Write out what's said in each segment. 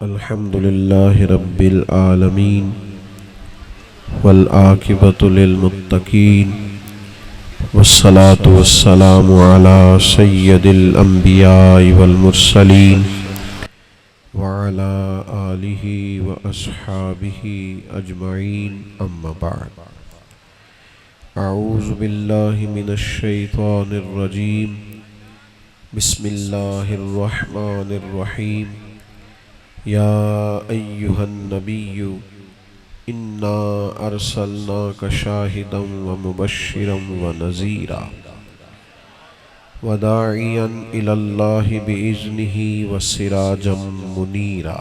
الحمد لله رب العالمين والعاقبة للمتقين والصلاة والسلام على سيد الأنبياء والمرسلين وعلى آله وأصحابه أجمعين أما بعد أعوذ بالله من الشيطان الرجيم بسم الله الرحمن الرحيم يا أيها النبي إنا أرسلناك شاهدا ومبشرا ونذيرا وداعيا إلى الله بإذنه وسراجا منيرا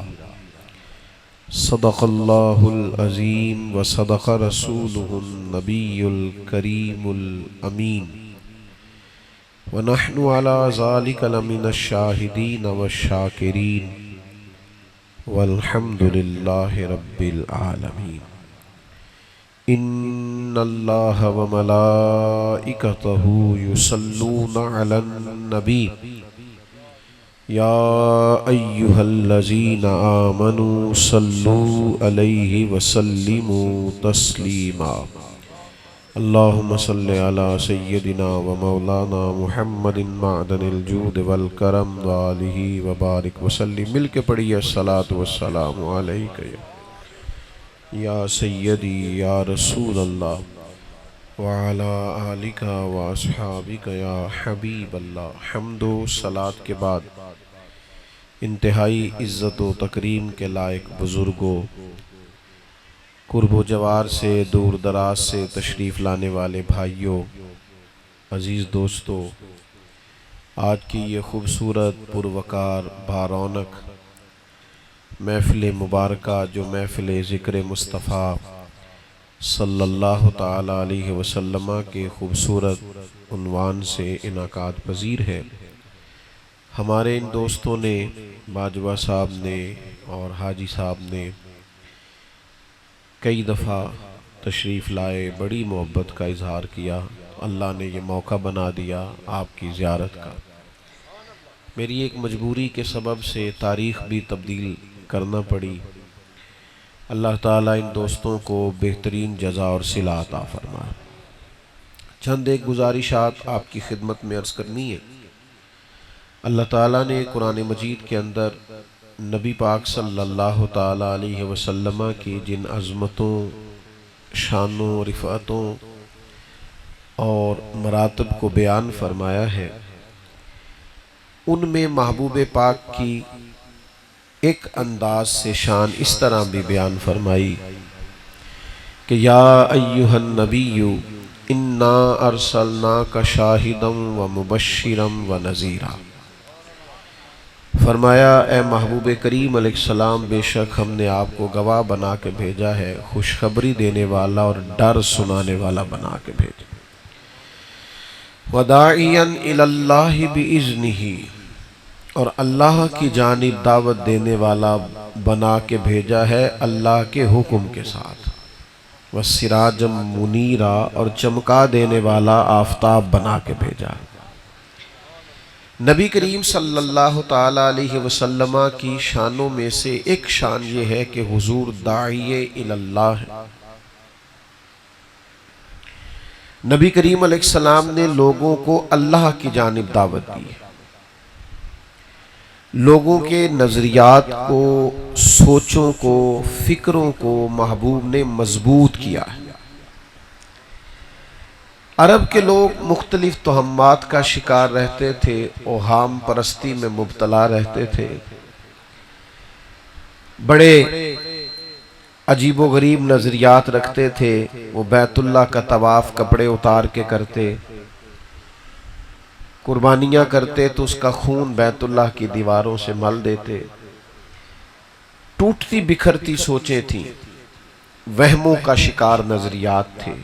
صدق الله العظيم وصدق رسوله النبي الكريم الأمين ونحن على ذلك لمن الشاهدين والشاكرين والحمد لله رب العالمين إن الله وملائكته يصلون على النبي يا أيها الذين آمنوا صلوا عليه وسلموا تسليما اللهم صل على سيدنا ومولانا محمد معدن الجود والکرم وآلہ وبارک وسلم. مل کے پڑھیے الصلاۃ والسلام علیک یا سیدی یا رسول اللہ وعلی آلک واصحابک یا حبیب اللہ. حمد و صلاۃ کے بعد انتہائی عزت و تکریم کے لائق بزرگوں، قرب و جوار سے دور دراز سے تشریف لانے والے بھائیوں، عزیز دوستو، آج کی یہ خوبصورت پروقار بارونق محفل مبارکہ جو محفل ذکر مصطفیٰ صلی اللہ تعالی علیہ وسلم کے خوبصورت عنوان سے انعقاد پذیر ہے، ہمارے ان دوستوں نے، باجوہ صاحب نے اور حاجی صاحب نے کئی دفعہ تشریف لائے، بڑی محبت کا اظہار کیا. اللہ نے یہ موقع بنا دیا آپ کی زیارت کا. میری ایک مجبوری کے سبب سے تاریخ بھی تبدیل کرنا پڑی. اللہ تعالیٰ ان دوستوں کو بہترین جزا اور صلہ عطا فرمائے. چند ایک گزارشات آپ کی خدمت میں عرض کرنی ہے. اللہ تعالیٰ نے قرآن مجید کے اندر نبی پاک صلی اللہ تعالی علیہ وسلم کی جن عظمتوں، شانوں، رفعتوں اور مراتب کو بیان فرمایا ہے، ان میں محبوب پاک کی ایک انداز سے شان اس طرح بھی بیان فرمائی کہ یا ایہا النبی انا ارسلناک شاہدا ومبشرا ونذیرا. فرمایا اے محبوب کریم علیہ السلام، بے شک ہم نے آپ کو گواہ بنا کے بھیجا ہے، خوشخبری دینے والا اور ڈر سنانے والا بنا کے بھیجا. وداعیا الی اللہ بإذنہ، اور اللہ کی جانب دعوت دینے والا بنا کے بھیجا ہے اللہ کے حکم کے ساتھ. وسراجا منیرا، اور چمکا دینے والا آفتاب بنا کے بھیجا. نبی کریم صلی اللہ تعالی علیہ وسلم کی شانوں میں سے ایک شان یہ ہے کہ حضور داعی الی اللہ ہے. نبی کریم علیہ السلام نے لوگوں کو اللہ کی جانب دعوت دی ہے. لوگوں کے نظریات کو، سوچوں کو، فکروں کو محبوب نے مضبوط کیا ہے. عرب کے لوگ مختلف توہمات کا شکار رہتے تھے، اوہام پرستی میں مبتلا رہتے تھے، بڑے عجیب و غریب نظریات رکھتے تھے. وہ بیت اللہ کا طواف کپڑے اتار کے کرتے، قربانیاں کرتے تو اس کا خون بیت اللہ کی دیواروں سے مل دیتے. ٹوٹتی بکھرتی سوچیں تھیں، وہموں کا شکار نظریات تھے.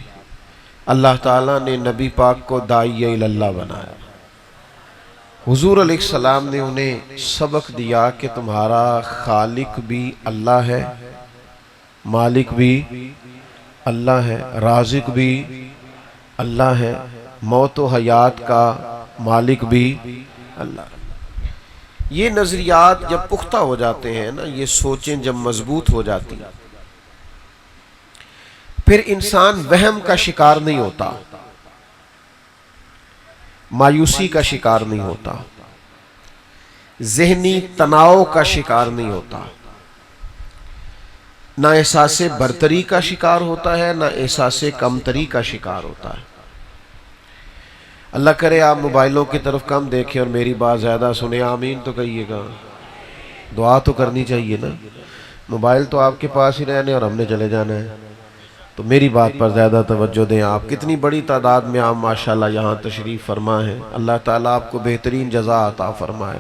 اللہ تعالیٰ نے نبی پاک کو داعی الی اللہ بنایا. حضور علیہ السلام نے انہیں سبق دیا کہ تمہارا خالق بھی اللہ ہے، مالک بھی اللہ ہے، رازق بھی اللہ ہے، موت و حیات کا مالک بھی اللہ. یہ نظریات جب پختہ ہو جاتے ہیں نا، یہ سوچیں جب مضبوط ہو جاتی ہیں، پھر انسان وہم کا شکار نہیں ہوتا، مایوسی کا شکار نہیں ہوتا، ذہنی تناؤ کا شکار نہیں ہوتا، نہ احساس برتری کا شکار ہوتا ہے، نہ احساس کمتری کا شکار ہوتا ہے۔ اللہ کرے آپ موبائلوں کی طرف کم دیکھیں اور میری بات زیادہ سنیں، آمین تو کہیے گا۔ دعا تو کرنی چاہیے نا، موبائل تو آپ کے پاس ہی رہنے اور ہم نے چلے جانا ہے، تو میری بات پر زیادہ توجہ دیں۔ آپ کتنی بڑی تعداد میں آپ ماشاءاللہ یہاں تشریف فرما ہیں، اللہ تعالیٰ آپ کو بہترین جزا عطا فرمائے۔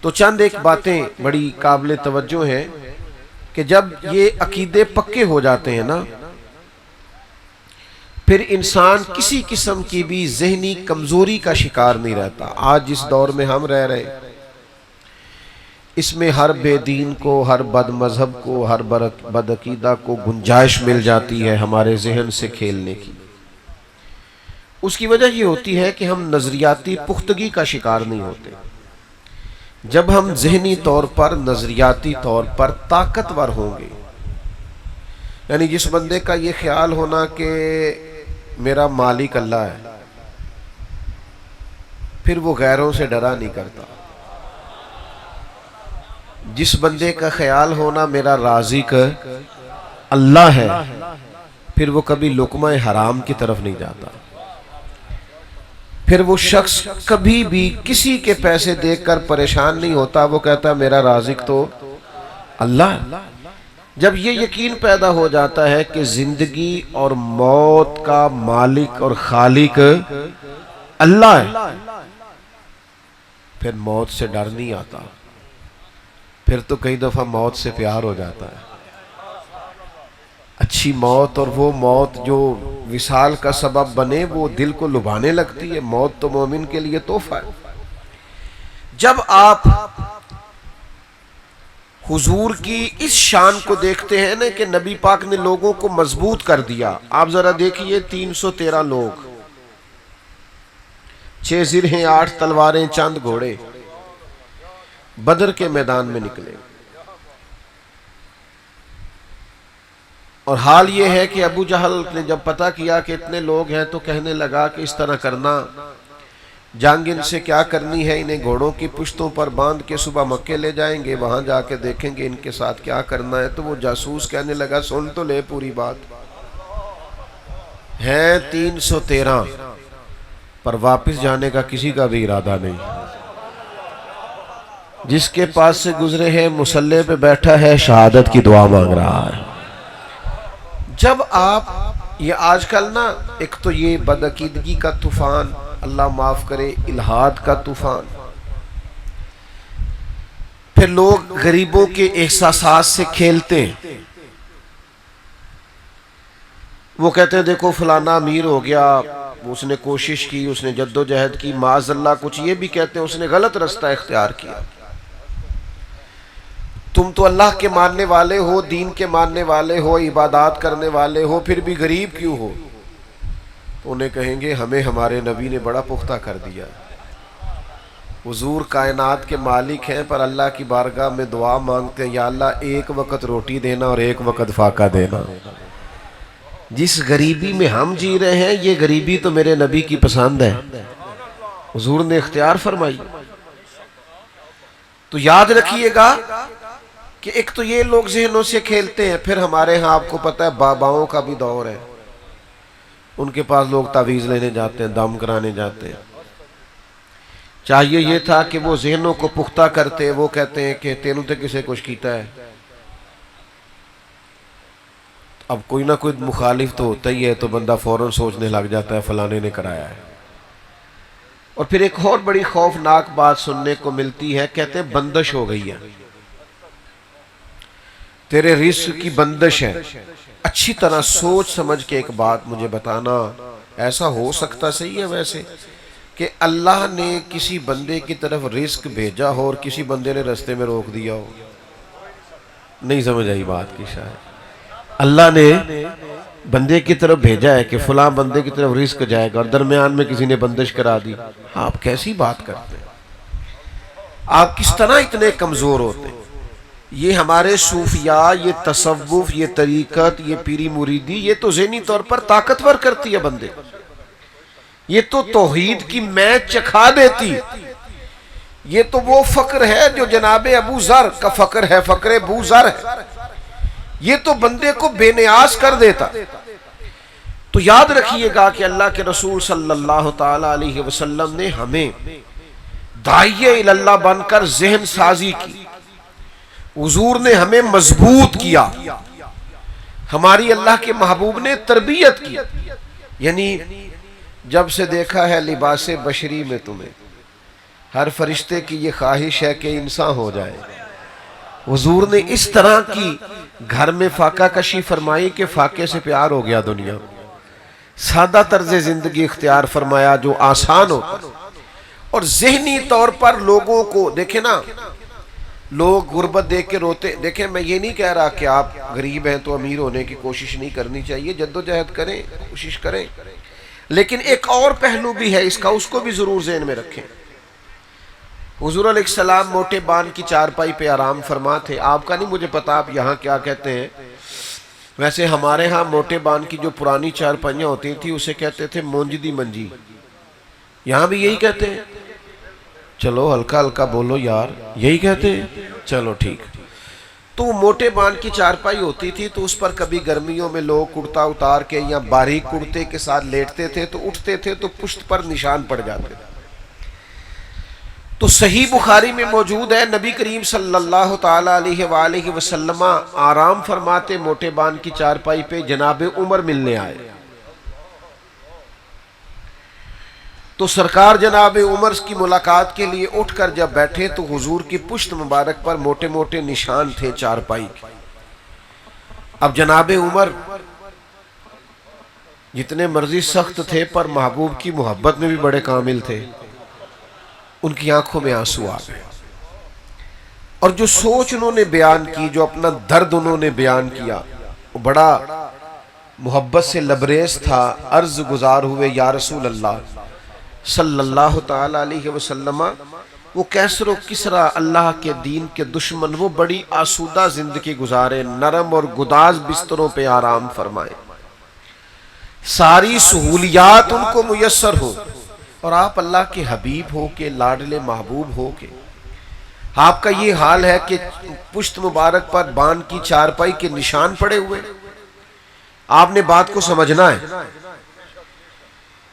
تو چند ایک باتیں بڑی قابل توجہ ہیں کہ جب یہ عقیدے پکے ہو جاتے ہیں نا، پھر انسان کسی قسم کی بھی ذہنی کمزوری کا شکار نہیں رہتا۔ آج جس دور میں ہم رہ رہے، اس میں ہر بے دین کو، ہر بد مذہب کو، ہر بد عقیدہ کو گنجائش مل جاتی ہے ہمارے ذہن سے کھیلنے کی۔ اس کی وجہ یہ ہوتی ہے کہ ہم نظریاتی پختگی کا شکار نہیں ہوتے۔ جب ہم ذہنی طور پر، نظریاتی طور پر طاقتور ہوں گے، یعنی جس بندے کا یہ خیال ہونا کہ میرا مالک اللہ ہے، پھر وہ غیروں سے ڈرا نہیں کرتا۔ جس بندے کا خیال ہونا میرا رازق اللہ ہے، پھر وہ کبھی لقمہ حرام کی طرف نہیں جاتا۔ پھر وہ شخص کبھی بھی کسی کے پیسے دیکھ کر پریشان نہیں ہوتا، وہ کہتا ہے میرا رازق تو اللہ ہے۔ جب یہ یقین پیدا ہو جاتا ہے کہ زندگی اور موت کا مالک اور خالق اللہ ہے، پھر موت سے ڈر نہیں آتا، پھر تو کئی دفعہ موت سے پیار ہو جاتا ہے۔ اچھی موت اور وہ موت جو وصال کا سبب بنے، وہ دل کو لبھانے لگتی ہے۔ موت تو مومن کے لیے تحفہ ہے۔ جب آپ حضور کی اس شان کو دیکھتے ہیں نا کہ نبی پاک نے لوگوں کو مضبوط کر دیا، آپ ذرا دیکھیے 313 لوگ، 6 زرہیں، 8 تلواریں، چند گھوڑے، بدر کے میدان میں نکلے۔ اور حال یہ ہے کہ ابو جہل نے جب پتہ کیا کہ اتنے لوگ ہیں تو کہنے لگا کہ اس طرح کرنا، جنگ ان سے کیا کرنی ہے، انہیں گھوڑوں کی پشتوں پر باندھ کے صبح مکے لے جائیں گے، وہاں جا کے دیکھیں گے ان کے ساتھ کیا کرنا ہے۔ تو وہ جاسوس کہنے لگا سن تو لے پوری بات، ہیں 313 پر واپس جانے کا کسی کا بھی ارادہ نہیں۔ جس کے پاس سے گزرے ہیں مصلی پہ بیٹھا ہے، شہادت کی دعا مانگ رہا ہے۔ جب آپ یہ آج کل نا، ایک تو یہ بدعقیدگی کا طوفان، اللہ معاف کرے الہاد کا طوفان، پھر لوگ غریبوں کے احساسات سے کھیلتے ہیں۔ وہ کہتے ہیں دیکھو فلانا امیر ہو گیا، اس نے کوشش کی، اس نے جدوجہد کی، معاذ اللہ کچھ یہ بھی کہتے ہیں اس نے غلط رستہ اختیار کیا۔ تم تو اللہ کے ماننے والے ہو، دین کے ماننے والے ہو، عبادات کرنے والے ہو، پھر بھی غریب کیوں ہو؟ تو انہیں کہیں گے ہمیں ہمارے نبی نے بڑا پختہ کر دیا۔ حضور کائنات کے مالک ہیں، پر اللہ کی بارگاہ میں دعا مانگتے ہیں یا اللہ ایک وقت روٹی دینا اور ایک وقت فاقہ دینا۔ جس غریبی میں ہم جی رہے ہیں، یہ غریبی تو میرے نبی کی پسند ہے، حضور نے اختیار فرمائی۔ تو یاد رکھیے گا کہ ایک تو یہ لوگ ذہنوں سے کھیلتے ہیں، پھر ہمارے ہاں آپ کو پتہ ہے باباؤں کا بھی دور ہے، ان کے پاس لوگ تعویذ لینے جاتے ہیں، دم کرانے جاتے ہیں۔ چاہیے یہ تھا کہ وہ ذہنوں کو پختہ کرتے، وہ کہتے ہیں کہ تینوں تے کسے کچھ کیتا ہے۔ اب کوئی نہ کوئی مخالف تو ہوتا ہی ہے، تو بندہ فوراً سوچنے لگ جاتا ہے فلانے نے کرایا ہے۔ اور پھر ایک اور بڑی خوفناک بات سننے کو ملتی ہے، کہتے ہیں بندش ہو گئی ہے، تیرے رزق کی بندش ہے۔ اچھی طرح سوچ سمجھ کے ایک بات مجھے بتانا، ایسا ہو سکتا صحیح ہے ویسے کہ اللہ نے کسی بندے کی طرف رزق بھیجا ہو اور کسی بندے نے رستے میں روک دیا ہو؟ نہیں سمجھ آئی بات کی شاید۔ اللہ نے بندے کی طرف بھیجا ہے کہ فلاں بندے کی طرف رزق جائے گا، اور درمیان میں کسی نے بندش کرا دی۔ آپ کیسی بات کرتے ہیں؟ آپ کس طرح اتنے کمزور ہوتے ہیں؟ یہ ہمارے صوفیاء، یہ تصوف، یہ طریقت، یہ پیری مریدی، یہ تو ذہنی طور پر طاقتور کرتی ہے بندے، یہ تو توحید کی میچ چکھا دیتی، یہ تو وہ فقر ہے جو جناب ابو ذر کا فقر ہے، فقر ابو ذر ہے، یہ تو بندے کو بے نیاز کر دیتا۔ تو یاد رکھیے گا کہ اللہ کے رسول صلی اللہ تعالی علیہ وسلم نے ہمیں داعیہ اللہ بن کر ذہن سازی کی، حضور نے ہمیں مضبوط کیا، ہماری اللہ کے محبوب نے تربیت کی۔ یعنی جب سے دیکھا ہے لباس بشری میں تمہیں، ہر فرشتے کی یہ خواہش ہے کہ انسان ہو جائے۔ حضور نے اس طرح کی گھر میں فاقہ کشی فرمائی کہ فاقے سے پیار ہو گیا دنیا، سادہ طرز زندگی اختیار فرمایا جو آسان ہوتا ہے۔ اور ذہنی طور پر لوگوں کو دیکھیں نا، لوگ غربت دیکھ کے روتے۔ دیکھیں میں یہ نہیں کہہ رہا کہ آپ غریب ہیں تو امیر ہونے کی کوشش نہیں کرنی چاہیے، جد و جہد کریں، کوشش کریں، لیکن ایک اور پہلو بھی ہے اس کا، اس کو بھی ضرور ذہن میں رکھیں۔ حضور علیہ السلام موٹے بان کی چارپائی پہ آرام فرما تھے۔ آپ کا نہیں مجھے پتا آپ یہاں کیا کہتے ہیں، ویسے ہمارے ہاں موٹے بان کی جو پرانی چارپائیاں ہوتی تھی اسے کہتے تھے مونجدی منجی، یہاں بھی یہی کہتے ہیں؟ چلو ہلکا ہلکا بولو یار، یہی کہتے ہیں؟ چلو ٹھیک۔ تو موٹے بان کی چارپائی ہوتی تھی تو اس پر کبھی گرمیوں میں لوگ کرتا اتار کے یا باریک کرتے کے ساتھ لیٹتے تھے، تو اٹھتے تھے تو پشت پر نشان پڑ جاتے تھے۔ تو صحیح بخاری میں موجود ہے، نبی کریم صلی اللہ تعالی علیہ وآلہ وسلم آرام فرماتے موٹے بان کی چارپائی پہ، جناب عمر ملنے آئے تو سرکار جناب عمر کی ملاقات کے لیے اٹھ کر جب بیٹھے تو حضور کی پشت مبارک پر موٹے موٹے نشان تھے چارپائی کے۔ اب جناب عمر جتنے مرضی سخت تھے پر محبوب کی محبت میں بھی بڑے کامل تھے، ان کی آنکھوں میں آنسو آ گئے، اور جو سوچ انہوں نے بیان کی، جو اپنا درد انہوں نے بیان کیا، وہ بڑا محبت سے لبریز تھا۔ عرض گزار ہوئے یا رسول اللہ صلی اللہ تعالی علیہ وسلم، وہ کیسر و کسرا اللہ کے دین کے دشمن، وہ بڑی آسودہ زندگی گزارے، نرم اور گداز بستروں پہ آرام فرمائے، ساری سہولیات ان کو میسر ہو، اور آپ اللہ کے حبیب ہو کے، لاڈلے محبوب ہو کے آپ کا یہ حال ہے کہ پشت مبارک پر بان کی چارپائی کے نشان پڑے ہوئے۔ آپ نے بات کو سمجھنا ہے۔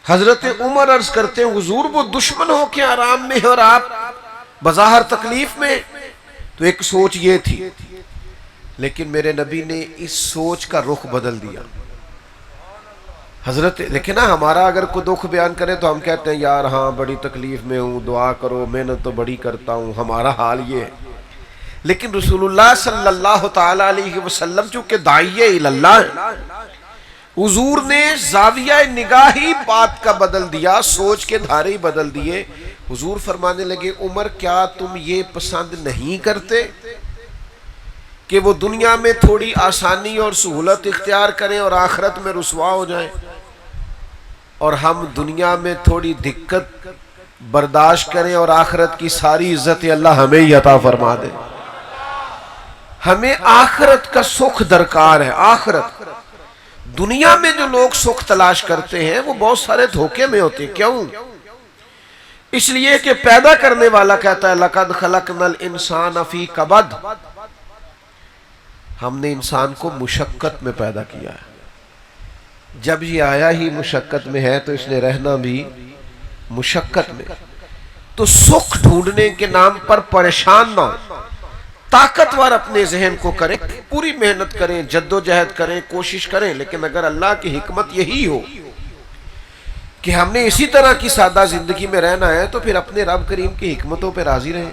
حضرت عمر عرض کرتے ہیں حضور وہ دشمن ہو کے آرام میں اور آپ بظاہر تکلیف میں، تو ایک سوچ یہ تھی، لیکن میرے نبی نے اس سوچ کا رخ بدل دیا۔ حضرت دیکھیں نا، ہمارا اگر کوئی دکھ بیان کرے تو ہم کہتے ہیں یار ہاں بڑی تکلیف میں ہوں، دعا کرو، محنت تو بڑی کرتا ہوں، ہمارا حال یہ ہے۔ لیکن رسول اللہ صلی اللہ تعالی علیہ وسلم چونکہ داعیہ اللہ ہے، حضور نے زاویہ نگاہی بات کا بدل دیا، سوچ کے دھارے بدل دیے۔ حضور فرمانے لگے عمر کیا تم یہ پسند نہیں کرتے کہ وہ دنیا میں تھوڑی آسانی اور سہولت اختیار کریں اور آخرت میں رسوا ہو جائیں، اور ہم دنیا میں تھوڑی دقت برداشت کریں اور آخرت کی ساری عزت اللہ ہمیں ہی عطا فرما دے۔ ہمیں آخرت کا سکھ درکار ہے۔ آخرت، دنیا میں جو لوگ سکھ تلاش کرتے ہیں وہ بہت سارے دھوکے میں ہوتے ہیں۔ کیوں؟ اس لیے کہ پیدا کرنے والا کہتا ہے لَقَدْ خَلَقْنَا الْإِنسَانَ فِي كَبَدٍ، ہم نے انسان کو مشقت میں پیدا کیا ہے۔ جب یہ آیا ہی مشقت میں ہے تو اس نے رہنا بھی مشقت میں۔ تو سکھ ڈھونڈنے کے نام پر پریشان نہ ہو، طاقتور اپنے ذہن کو کریں، پوری محنت کریں، جد و جہد کریں، کوشش کریں، لیکن اگر اللہ کی حکمت یہی ہو کہ ہم نے اسی طرح کی سادہ زندگی میں رہنا ہے تو پھر اپنے رب کریم کی حکمتوں پہ راضی رہیں۔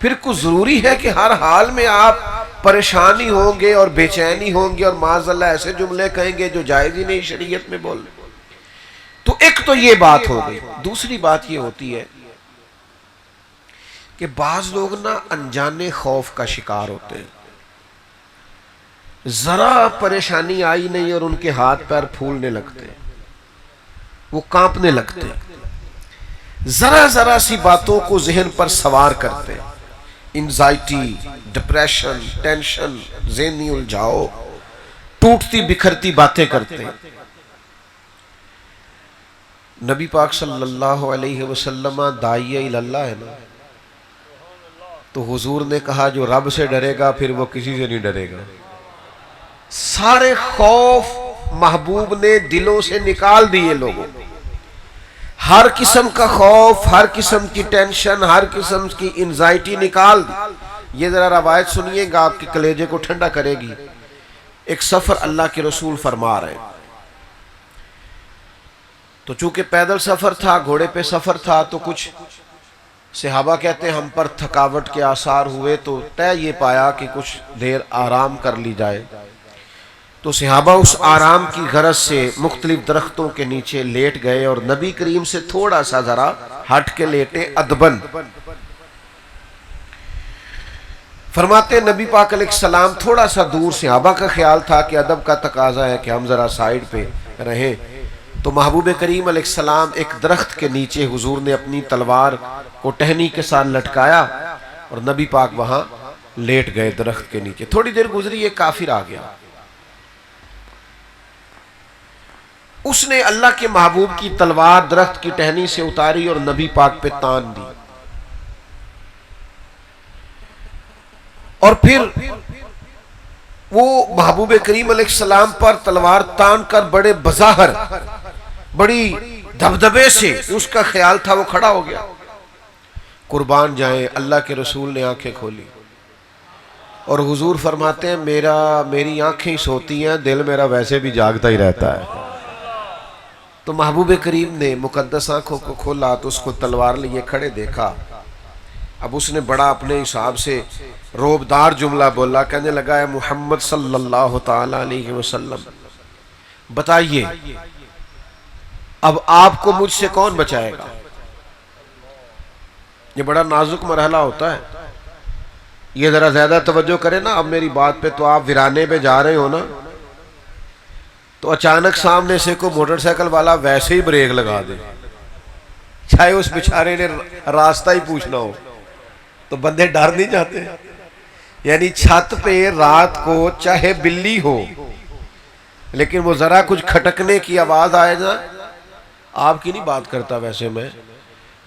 پھر کچھ ضروری ہے کہ ہر حال میں آپ پریشانی ہوں گے اور بے چینی ہوں گے اور معاذ اللہ ایسے جملے کہیں گے جو جائز ہی نہیں شریعت میں بول۔ تو ایک تو یہ بات ہو گئی۔ دوسری بات یہ ہوتی ہے کہ بعض لوگ نا انجانے خوف کا شکار ہوتے ہیں، ذرا پریشانی آئی نہیں اور ان کے ہاتھ پیر پھولنے لگتے ہیں، وہ کانپنے لگتے ہیں۔ ذرا ذرا سی باتوں کو ذہن پر سوار کرتے ہیں، انزائٹی، ڈپریشن، ٹینشن، ذہنی الجھاؤ، ٹوٹتی بکھرتی باتیں کرتے ہیں۔ نبی پاک صلی اللہ علیہ وسلم داعیہ اللہ ہے نا، تو حضور نے کہا جو رب سے ڈرے گا پھر وہ کسی سے نہیں ڈرے گا۔ سارے خوف محبوب نے دلوں سے نکال دیے لوگوں، ہر قسم کا خوف، ہر قسم کی ٹینشن، ہر قسم کی انزائٹی نکال دی۔ یہ ذرا روایت سنیے گا، آپ کے کلیجے کو ٹھنڈا کرے گی۔ ایک سفر اللہ کے رسول فرما رہے ہیں، تو چونکہ پیدل سفر تھا، گھوڑے پہ سفر تھا، تو کچھ صحابہ کہتے ہیں ہم پر تھکاوٹ کے آثار ہوئے، تو طے یہ پایا کہ کچھ دیر آرام کر لی جائے۔ تو صحابہ اس آرام کی غرض سے مختلف درختوں کے نیچے لیٹ گئے، اور نبی کریم سے تھوڑا سا ذرا ہٹ کے لیٹے ادبن۔ فرماتے ہیں نبی پاک علیہ السلام تھوڑا سا دور، صحابہ کا خیال تھا کہ ادب کا تقاضا ہے کہ ہم ذرا سائیڈ پہ رہیں، تو محبوب کریم علیہ السلام ایک درخت کے نیچے حضور نے اپنی تلوار کو ٹہنی کے ساتھ لٹکایا، اور نبی پاک وہاں لیٹ گئے درخت کے نیچے۔ تھوڑی دیر گزری، ایک کافر آ گیا، اس نے اللہ کے محبوب کی تلوار درخت کی ٹہنی سے اتاری اور نبی پاک پہ تان دی، اور پھر وہ محبوب کریم علیہ السلام پر تلوار تان کر بڑے بظاہر، بڑی دبدبے سے، اس کا خیال تھا وہ کھڑا ہو گیا۔ قربان جائیں، اللہ کے رسول نے آنکھیں کھولی، اور حضور فرماتے ہیں میری آنکھیں سوتی ہیں، دل میرا ویسے بھی جاگتا ہی رہتا ہے۔ تو محبوب کریم نے مقدس آنکھوں کو کھولا تو اس کو تلوار لیے کھڑے دیکھا۔ اب اس نے بڑا اپنے حساب سے روبدار جملہ بولا، کہنے لگا ہے محمد صلی اللہ تعالی علیہ وسلم، بتائیے اب آپ کو مجھ سے کون بچائے گا؟ یہ بڑا نازک مرحلہ ہوتا ہے، یہ ذرا زیادہ توجہ کریں نا اب میری بات پہ۔ تو آپ ویرانے پہ جا رہے ہو نا، تو اچانک سامنے سے کوئی موٹر سائیکل والا ویسے ہی بریک لگا دے، چاہے اس بیچارے نے راستہ ہی پوچھنا ہو، تو بندے ڈر نہیں جاتے؟ یعنی چھت پہ رات کو چاہے بلی ہو، لیکن وہ ذرا کچھ کھٹکنے کی آواز آئے نا، آپ کی نہیں بات کرتا ویسے میں،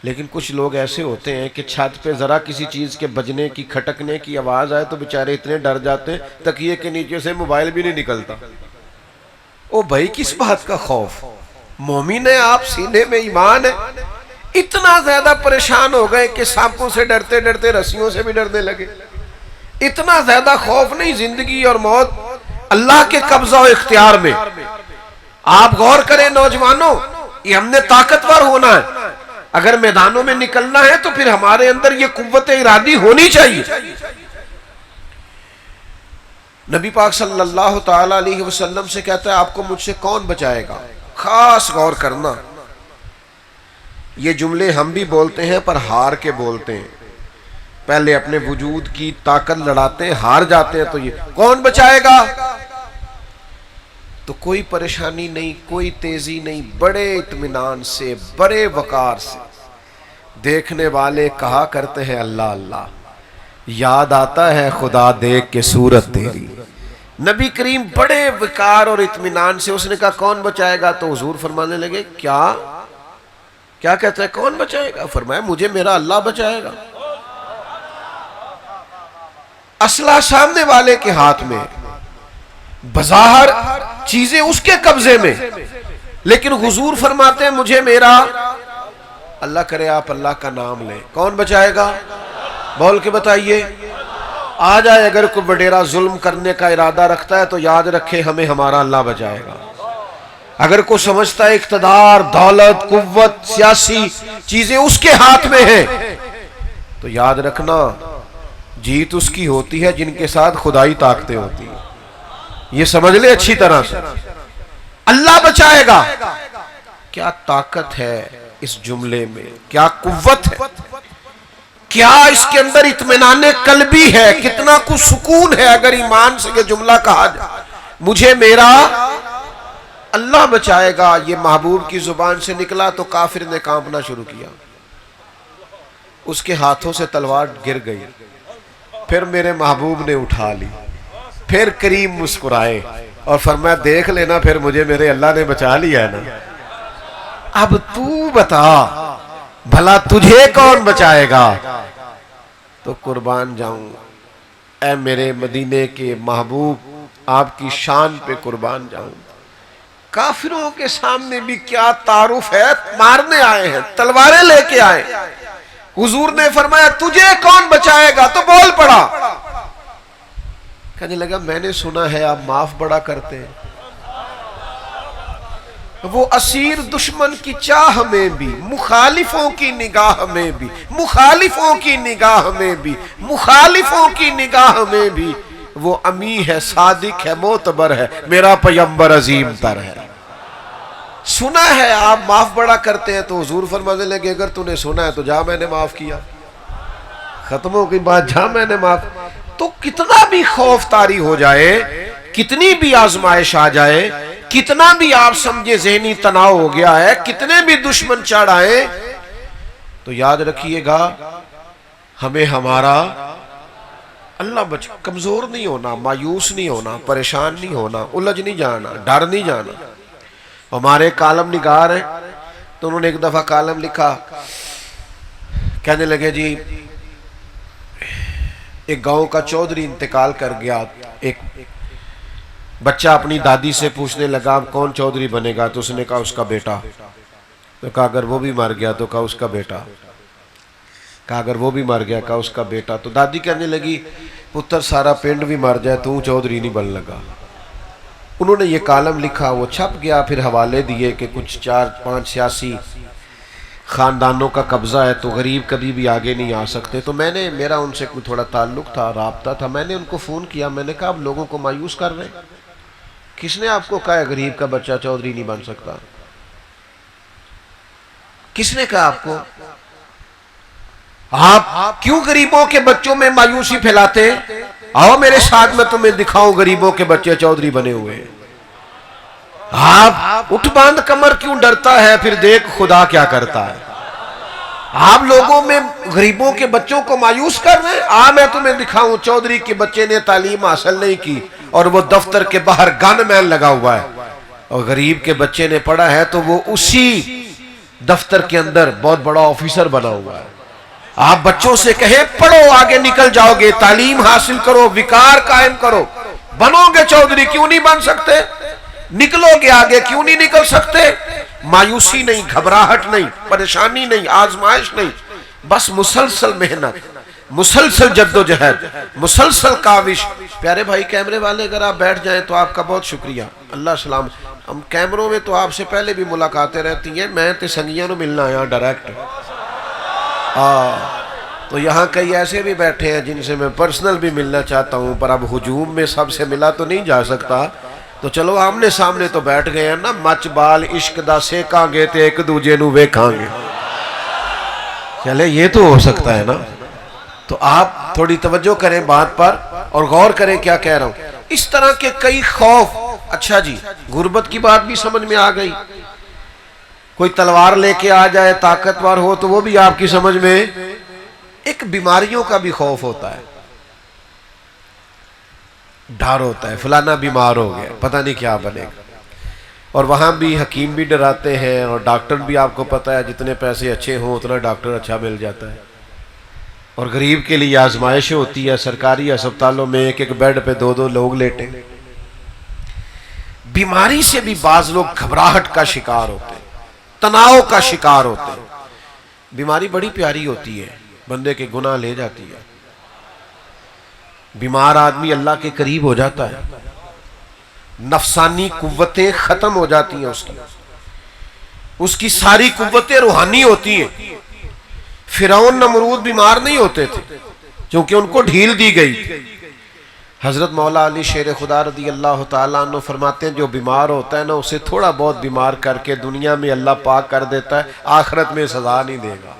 لیکن کچھ لوگ ایسے ہوتے ہیں کہ چھت پہ ذرا کسی چیز کے بجنے کی، کھٹکنے کی آواز آئے تو بیچارے اتنے ڈر جاتے ہیں تکیے کے نیچے سے موبائل بھی نہیں نکلتا۔ او بھائی کس بات کا خوف؟ مومن ہے آپ، سینے میں ایمان ہے، اتنا زیادہ پریشان ہو گئے کہ سانپوں سے ڈرتے ڈرتے رسیوں سے بھی ڈرنے لگے۔ اتنا زیادہ خوف نہیں، زندگی اور موت اللہ کے قبضہ و اختیار میں۔ آپ غور کریں نوجوانوں، یہ ہم نے طاقتور ہونا ہے، اگر میدانوں میں نکلنا ہے تو پھر ہمارے اندر یہ قوت ارادی ہونی چاہیے۔ نبی پاک صلی اللہ تعالی علیہ وسلم سے کہتا ہے آپ کو مجھ سے کون بچائے گا؟ خاص غور کرنا، یہ جملے ہم بھی بولتے ہیں پر ہار کے بولتے ہیں، پہلے اپنے وجود کی طاقت لڑاتے ہیں، ہار جاتے ہیں، تو یہ کون بچائے گا؟ تو کوئی پریشانی نہیں، کوئی تیزی نہیں، بڑے اطمینان سے، بڑے وقار سے دیکھنے والے کہا کرتے ہیں اللہ اللہ، یاد آتا ہے خدا دیکھ کے صورت تیری۔ نبی کریم بڑے وقار اور اطمینان سے، اس نے کہا کون بچائے گا؟ تو حضور فرمانے لگے کیا کہتا ہے کون بچائے گا؟ فرمایا مجھے میرا اللہ بچائے گا۔ اسلحہ سامنے والے کے ہاتھ میں، بظاہر چیزیں اس کے قبضے میں، لیکن حضور فرماتے ہیں مجھے میرا اللہ۔ کرے آپ اللہ کا نام لیں، کون بچائے گا؟ بول کے بتائیے۔ آ جائے اگر کوئی وڈیرا ظلم کرنے کا ارادہ رکھتا ہے تو یاد رکھے ہمیں ہمارا اللہ بچائے گا۔ اگر کوئی سمجھتا ہے اقتدار، دولت، قوت، سیاسی چیزیں اس کے ہاتھ میں ہیں، تو یاد رکھنا جیت اس کی ہوتی ہے جن کے ساتھ خدائی طاقتیں ہوتی ہیں۔ یہ سمجھ لے اچھی طرح سے، اللہ بچائے گا۔ کیا طاقت ہے اس جملے میں، کیا قوت ہے، کیا اس کے اندر اطمینان قلبی ہے، کتنا کچھ سکون ہے اگر ایمان سے یہ جملہ کہا جائے مجھے میرا اللہ بچائے گا۔ یہ محبوب کی زبان سے نکلا تو کافر نے کانپنا شروع کیا۔ اس کے ہاتھوں سے تلوار گر گئی، پھر میرے محبوب نے اٹھا لی، پھر کریم مسکرائے اور فرمایا دیکھ لینا پھر مجھے میرے اللہ نے بچا لیا ہے نا، اب تو بتا بھلا تجھے کون بچائے گا؟ تو قربان جاؤں اے میرے مدینے کے محبوب، آپ کی شان پہ قربان جاؤں۔ کافروں کے سامنے بھی کیا تعارف ہے، مارنے آئے ہیں، تلواریں لے کے آئے، حضور نے فرمایا تجھے کون بچائے گا؟ تو بول پڑا، کہنے لگا میں نے سنا ہے آپ معاف بڑا کرتے ہیں۔ وہ اسیر دشمن کی چاہ میں بھی، مخالفوں کی نگاہ میں بھی، مخالفوں کی نگاہ میں بھی، مخالفوں کی نگاہ میں بھی وہ امی ہے، صادق ہے، معتبر ہے، میرا پیغمبر عظیم تر ہے۔ سنا ہے آپ معاف بڑا کرتے ہیں، تو حضور فرمانے لگے اگر تو نے سنا ہے تو جا میں نے معاف کیا، ختم ہو گئی بات، جا میں نے معاف۔ تو کتنا بھی خوف طاری ہو جائے، کتنی بھی آزمائش آ جائے، کتنا بھی آپ سمجھے ذہنی تناؤ ہو گیا ہے، کتنے بھی دشمن چڑھ آئے، تو یاد رکھیے گا ہمیں ہمارا اللہ بچ، کمزور نہیں ہونا، مایوس نہیں ہونا، پریشان نہیں ہونا، الجھ نہیں جانا، ڈر نہیں جانا۔ ہمارے کالم نگار ہیں تو انہوں نے ایک دفعہ کالم لکھا، کہنے لگے جی ایک گاؤں کا چودھری انتقال کر گیا، ایک بچہ اپنی دادی سے پوچھنے لگا کون چودھری بنے گا، تو اس نے کہا اس کا بیٹا، تو کہا اگر وہ بھی مر گیا، تو کہا اس کا بیٹا، کہا اگر وہ بھی مر گیا، کہا اس کا بیٹا۔ تو دادی کہنے لگی پتر سارا پنڈ بھی مر جائے تو چودھری نہیں بن لگا۔ انہوں نے یہ کالم لکھا، وہ چھپ گیا، پھر حوالے دیے کہ کچھ 4-5 سیاسی خاندانوں کا قبضہ ہے تو غریب کبھی بھی آگے نہیں آ سکتے۔ تو میں نے، میرا ان سے کوئی تھوڑا تعلق تھا، رابطہ تھا، میں نے ان کو فون کیا، میں نے کہا آپ لوگوں کو مایوس کر رہے ہیں، کس نے آپ کو کہا ہے غریب کا بچہ چودھری نہیں بن سکتا؟ کس نے کہا آپ کو؟ آپ کیوں غریبوں کے بچوں میں مایوسی پھیلاتے ہیں؟ آؤ میرے ساتھ میں تمہیں دکھاؤں غریبوں کے بچے چودھری بنے ہوئے ہیں۔ آپ اٹھ باندھ کمر کیوں ڈرتا ہے، پھر دیکھ خدا کیا کرتا ہے۔ آپ لوگوں میں غریبوں کے بچوں کو مایوس کر رہے ہیں، میں تمہیں دکھاؤں چودھری کے بچے نے تعلیم حاصل نہیں کی اور وہ دفتر کے باہر گن مین لگا ہوا ہے، اور غریب کے بچے نے پڑھا ہے تو وہ اسی دفتر کے اندر بہت بڑا آفیسر بنا ہوا ہے۔ آپ بچوں سے کہیں پڑھو آگے نکل جاؤ گے، تعلیم حاصل کرو، وقار قائم کرو، بنو گے چودھری، کیوں نہیں بن سکتے؟ نکلو گے آگے، کیوں نہیں نکل سکتے؟ مایوسی نہیں، گھبراہٹ نہیں، پریشانی نہیں، آزمائش نہیں، بس مسلسل محنت، مسلسل جد و جہد، مسلسل کاوش۔ پیارے بھائی کیمرے والے اگر آپ بیٹھ جائیں تو آپ کا بہت شکریہ، اللہ سلام۔ ہم کیمروں میں تو آپ سے پہلے بھی ملاقاتیں رہتی ہیں، میں تے سنگیاں نو ملنا آیا ڈائریکٹ، تو یہاں کئی ایسے بھی بیٹھے ہیں جن سے میں پرسنل بھی ملنا چاہتا ہوں، پر اب ہجوم میں سب سے ملا تو نہیں جا سکتا، تو چلو آمنے سامنے تو بیٹھ گئے ہیں نا، مچ بال عشق دا سیکاں گے تے ایک دوجے نو ویکھاں گے، چلے یہ تو ہو سکتا ہے نا۔ تو آپ تھوڑی توجہ کریں بات پر اور غور کریں کیا کہہ رہا ہوں۔ اس طرح کے کئی خوف۔ اچھا جی، غربت کی بات بھی سمجھ میں آ گئی، کوئی تلوار لے کے آ جائے طاقتور ہو تو وہ بھی آپ کی سمجھ میں۔ ایک بیماریوں کا بھی خوف ہوتا ہے، ڈر ہوتا ہے فلانا بیمار ہو گیا، پتہ نہیں کیا بنے گا، اور وہاں بھی حکیم بھی ڈراتے ہیں اور ڈاکٹر بھی، آپ کو پتہ ہے جتنے پیسے اچھے ہوں اتنا ڈاکٹر اچھا مل جاتا ہے، اور غریب کے لیے آزمائش ہوتی ہے، سرکاری اسپتالوں میں ایک ایک بیڈ پہ 2 لوگ لیٹے۔ بیماری سے بھی بعض لوگ گھبراہٹ کا شکار ہوتے ہیں، تناؤ کا شکار ہوتے ہیں۔ بیماری بڑی پیاری ہوتی ہے، بندے کے گناہ لے جاتی ہے، بیمار آدمی اللہ کے قریب ہو جاتا ہے، نفسانی قوتیں ختم ہو جاتی ہیں، اس کی ساری قوتیں روحانی ہوتی ہیں۔ فرعون نمرود بیمار نہیں ہوتے تھے کیونکہ ان کو ڈھیل دی گئی تھی۔ حضرت مولا علی شیر خدا رضی اللہ تعالیٰ عنہ فرماتے ہیں جو بیمار ہوتا ہے نا، اسے تھوڑا بہت بیمار کر کے دنیا میں اللہ پاک کر دیتا ہے، آخرت میں سزا نہیں دے گا۔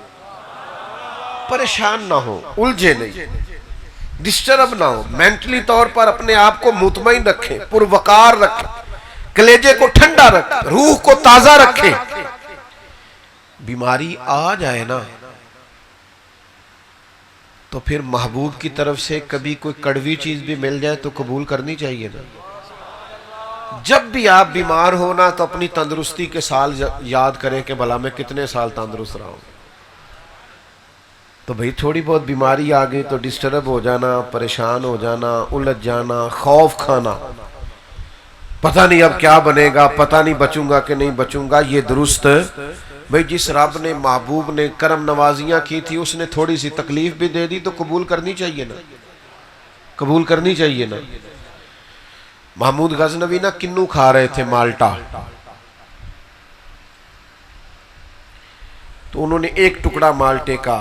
پریشان نہ ہو، الجھے نہیں، ڈسٹرب نہ ہو، مینٹلی طور پر اپنے آپ کو مطمئن رکھیں، پروقار رکھیں، کلیجے کو ٹھنڈا رکھیں، روح کو تازہ رکھیں۔ بیماری آ جائے نا تو پھر محبوب کی طرف سے کبھی کوئی کڑوی چیز بھی مل جائے تو قبول کرنی چاہیے نا. جب بھی آپ بیمار ہونا تو اپنی تندرستی کے سال یاد کریں کہ بھلا میں کتنے سال تندرست رہا ہوں. تو بھئی تھوڑی بہت بیماری آ گئی تو ڈسٹرب ہو جانا، پریشان ہو جانا، الجھ جانا، خوف کھانا، پتہ نہیں اب کیا بنے گا، پتہ نہیں بچوں گا کہ نہیں بچوں گا، یہ درست. بھئی جس رب نے محبوب نے کرم نوازیاں کی تھی اس نے تھوڑی سی تکلیف بھی دے دی تو قبول کرنی چاہیے نا، قبول کرنی چاہیے نا. محمود غزنوی نا کنو کھا رہے تھے مالٹا، تو انہوں نے ایک ٹکڑا مالٹے کا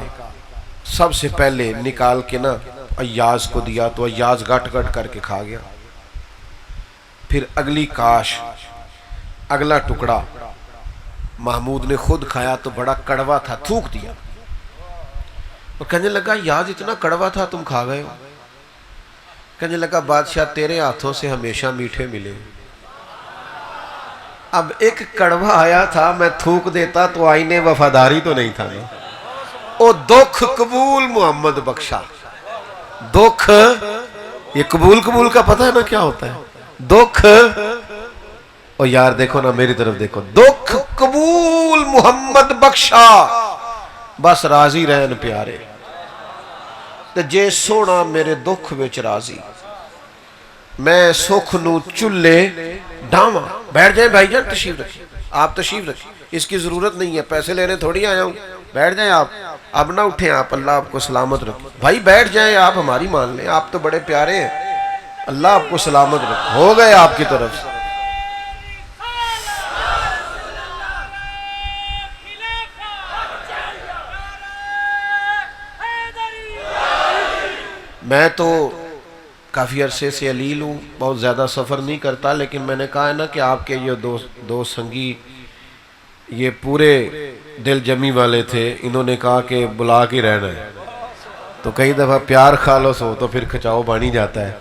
سب سے پہلے نکال کے نا ایاز کو دیا تو ایاز گٹ گٹ کر کے کھا گیا. پھر اگلی کاش اگلا ٹکڑا محمود نے خود کھایا تو بڑا کڑوا تھا، تھوک دیا اور کہنے لگا ایاز اتنا کڑوا تھا تم کھا گئے ہو. کہنے لگا بادشاہ تیرے ہاتھوں سے ہمیشہ میٹھے ملے. اب ایک کڑوا آیا تھا میں تھوک دیتا تو آئینے وفاداری تو نہیں تھا نا. او دکھ قبول محمد بخشا. دکھ یہ قبول کا پتہ ہے نا کیا ہوتا ہے؟ دکھ او یار دیکھو نا میری طرف دیکھو، دکھ قبول محمد بخشا، بس راضی رہن پیارے تے جے سونا میرے دکھ وچ راضی، میں سکھ نو چلے ڈاواں. بیٹھ جائیں بھائی جان، تشریف رکھیں، آپ تشریف رکھیں، اس کی ضرورت نہیں ہے، پیسے لینے تھوڑی آیا ہوں. بیٹھ جائیں آپ، اب نہ اٹھیں آپ، اللہ آپ کو سلامت رکھیں. بھائی بیٹھ جائیں آپ، ہماری مان لیں، آپ تو بڑے پیارے ہیں، اللہ آپ کو سلامت رکھیں. ہو گئے آپ کی طرف سے. میں تو کافی عرصے سے علیل ہوں، بہت زیادہ سفر نہیں کرتا، لیکن میں نے کہا ہے نا کہ آپ کے یہ دو سنگی یہ پورے دل جمی والے تھے، انہوں نے کہا کہ بلا کے رہنا ہے. تو کئی دفعہ پیار خالص ہو تو پھر کھچاؤ بانی جاتا ہے.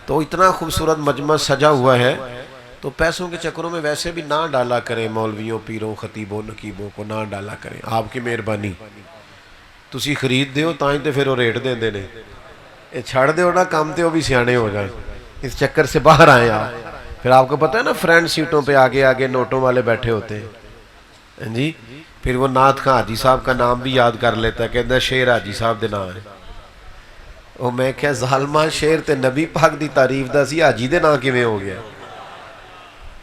تو اتنا خوبصورت مجمع سجا ہوا ہے تو پیسوں کے چکروں میں ویسے بھی نہ ڈالا کریں، مولویوں پیروں خطیبوں نقیبوں کو نہ ڈالا کریں. آپ کی مہربانی، تسی خرید دیو تائیں تے پھر وہ ریٹ دیں دینے، چھڑ دیو نا کام تے وہ بھی سیانے ہو جائیں. اس چکر سے باہر آئیں آپ. پھر آپ کو پتہ ہے نا فرینڈ سیٹوں پہ آگے آگے نوٹوں والے بیٹھے ہوتے ہیں جی، پھر وہ نعت خاں حاجی صاحب کا نام بھی یاد کر لیتا ہے، کہتا ہے شیر حاجی صاحب دے نام ہے. وہ میں کیا ظالمہ شیر تے نبی پاک دی تعریف دا سی، حاجی دے نام کیویں ہو گیا.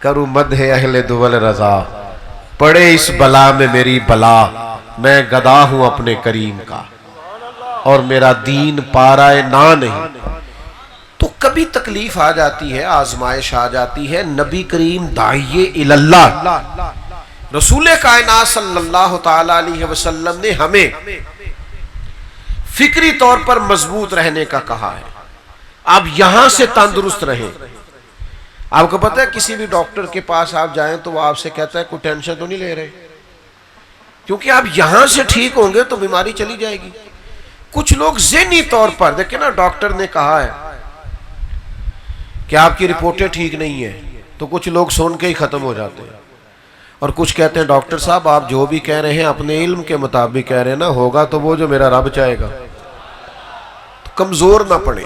کروں مدح اہل دول رضا، پڑے اس بلا میں میری بلا، میں گدا ہوں اپنے کریم کا اور میرا دین پارائے نہ نہیں. تو کبھی تکلیف آ جاتی ہے، آزمائش آ جاتی ہے. نبی کریم داعیے اللہ رسول کائنات صلی اللہ تعالی علیہ وسلم نے ہمیں فکری طور پر مضبوط رہنے کا کہا ہے. آپ یہاں سے تندرست رہیں. آپ کو پتہ ہے کسی بھی ڈاکٹر کے پاس آپ جائیں تو وہ آپ سے کہتا ہے کوئی ٹینشن تو نہیں لے رہے، کیونکہ آپ یہاں سے ٹھیک ہوں گے تو بیماری چلی جائے گی. کچھ لوگ ذہنی طور پر دیکھیں نا، ڈاکٹر نے کہا ہے کہ آپ کی رپورٹیں ٹھیک نہیں ہیں تو کچھ لوگ سن کے ہی ختم ہو جاتے ہیں، اور کچھ کہتے ہیں ڈاکٹر صاحب آپ جو بھی کہہ رہے ہیں اپنے علم کے مطابق کہہ رہے ہیں نا، ہوگا تو وہ جو میرا رب چاہے گا. تو کمزور نہ پڑے،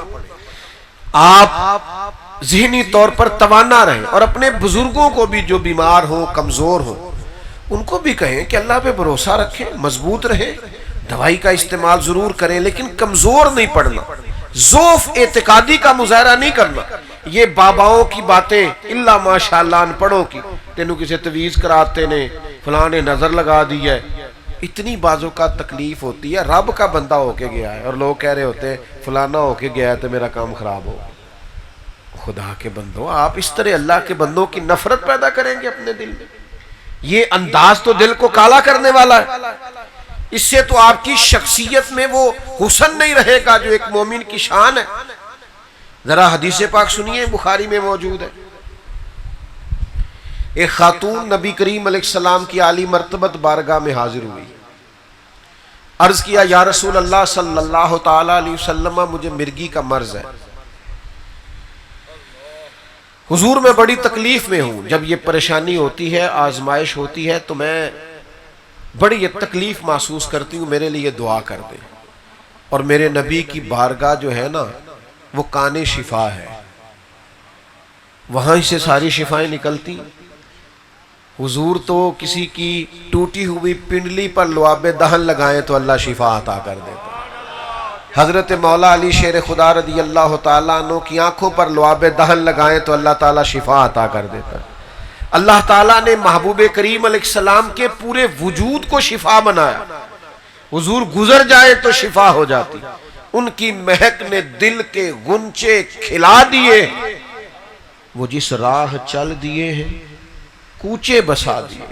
آپ ذہنی طور پر توانا رہیں. اور اپنے بزرگوں کو بھی جو بیمار ہوں کمزور ہوں ان کو بھی کہیں کہ اللہ پہ بھروسہ رکھیں، مضبوط رہیں، دوائی کا استعمال ضرور کریں لیکن کمزور نہیں پڑنا، ضعف اعتقادی کا مظاہرہ نہیں کرنا. یہ باباؤں کی باتیں اللہ ماشاءاللہ ان پڑھوں کی، تینوں کسی تویز کراتے نے، فلاں نے نظر لگا دی ہے، اتنی بازوں کا تکلیف ہوتی ہے. رب کا بندہ ہو کے گیا ہے اور لوگ کہہ رہے ہوتے ہیں فلانا ہو کے گیا ہے تو میرا کام خراب ہو. خدا کے بندوں، آپ اس طرح اللہ کے بندوں کی نفرت پیدا کریں گے اپنے دل میں؟ یہ انداز تو دل کو کالا کرنے والا ہے. اس سے تو آپ کی شخصیت میں وہ حسن نہیں رہے گا جو ایک مومن کی شان ہے. ذرا حدیث پاک سنیے، بخاری میں موجود ہے. ایک خاتون نبی کریم علیہ السلام کی عالی مرتبت بارگاہ میں حاضر ہوئی. عرض کیا یا رسول اللہ صلی اللہ تعالی علیہ وسلم، مجھے مرگی کا مرض ہے، حضور میں بڑی تکلیف میں ہوں. جب یہ پریشانی ہوتی ہے، آزمائش ہوتی ہے تو میں بڑی یہ تکلیف محسوس کرتی ہوں، میرے لیے دعا کر دیں. اور میرے نبی کی بارگاہ جو ہے نا وہ کان شفا ہے، وہاں سے ساری شفائیں نکلتی۔ حضور تو کسی کی ٹوٹی ہوئی پنڈلی پر لعاب دہن لگائیں تو اللہ شفا عطا کر دیتا۔ حضرت مولا علی شیر خدا رضی اللہ تعالیٰ عنہ کی آنکھوں پر لعاب دہن لگائیں تو اللہ تعالیٰ شفا عطا کر دیتا۔ اللہ تعالیٰ نے محبوب کریم علیہ السلام کے پورے وجود کو شفا بنایا، حضور گزر جائے تو شفا ہو جاتی۔ ان کی مہک نے دل کے غنچے کھلا دیے، وہ جس راہ چل دیے ہیں کوچے بسا دیے۔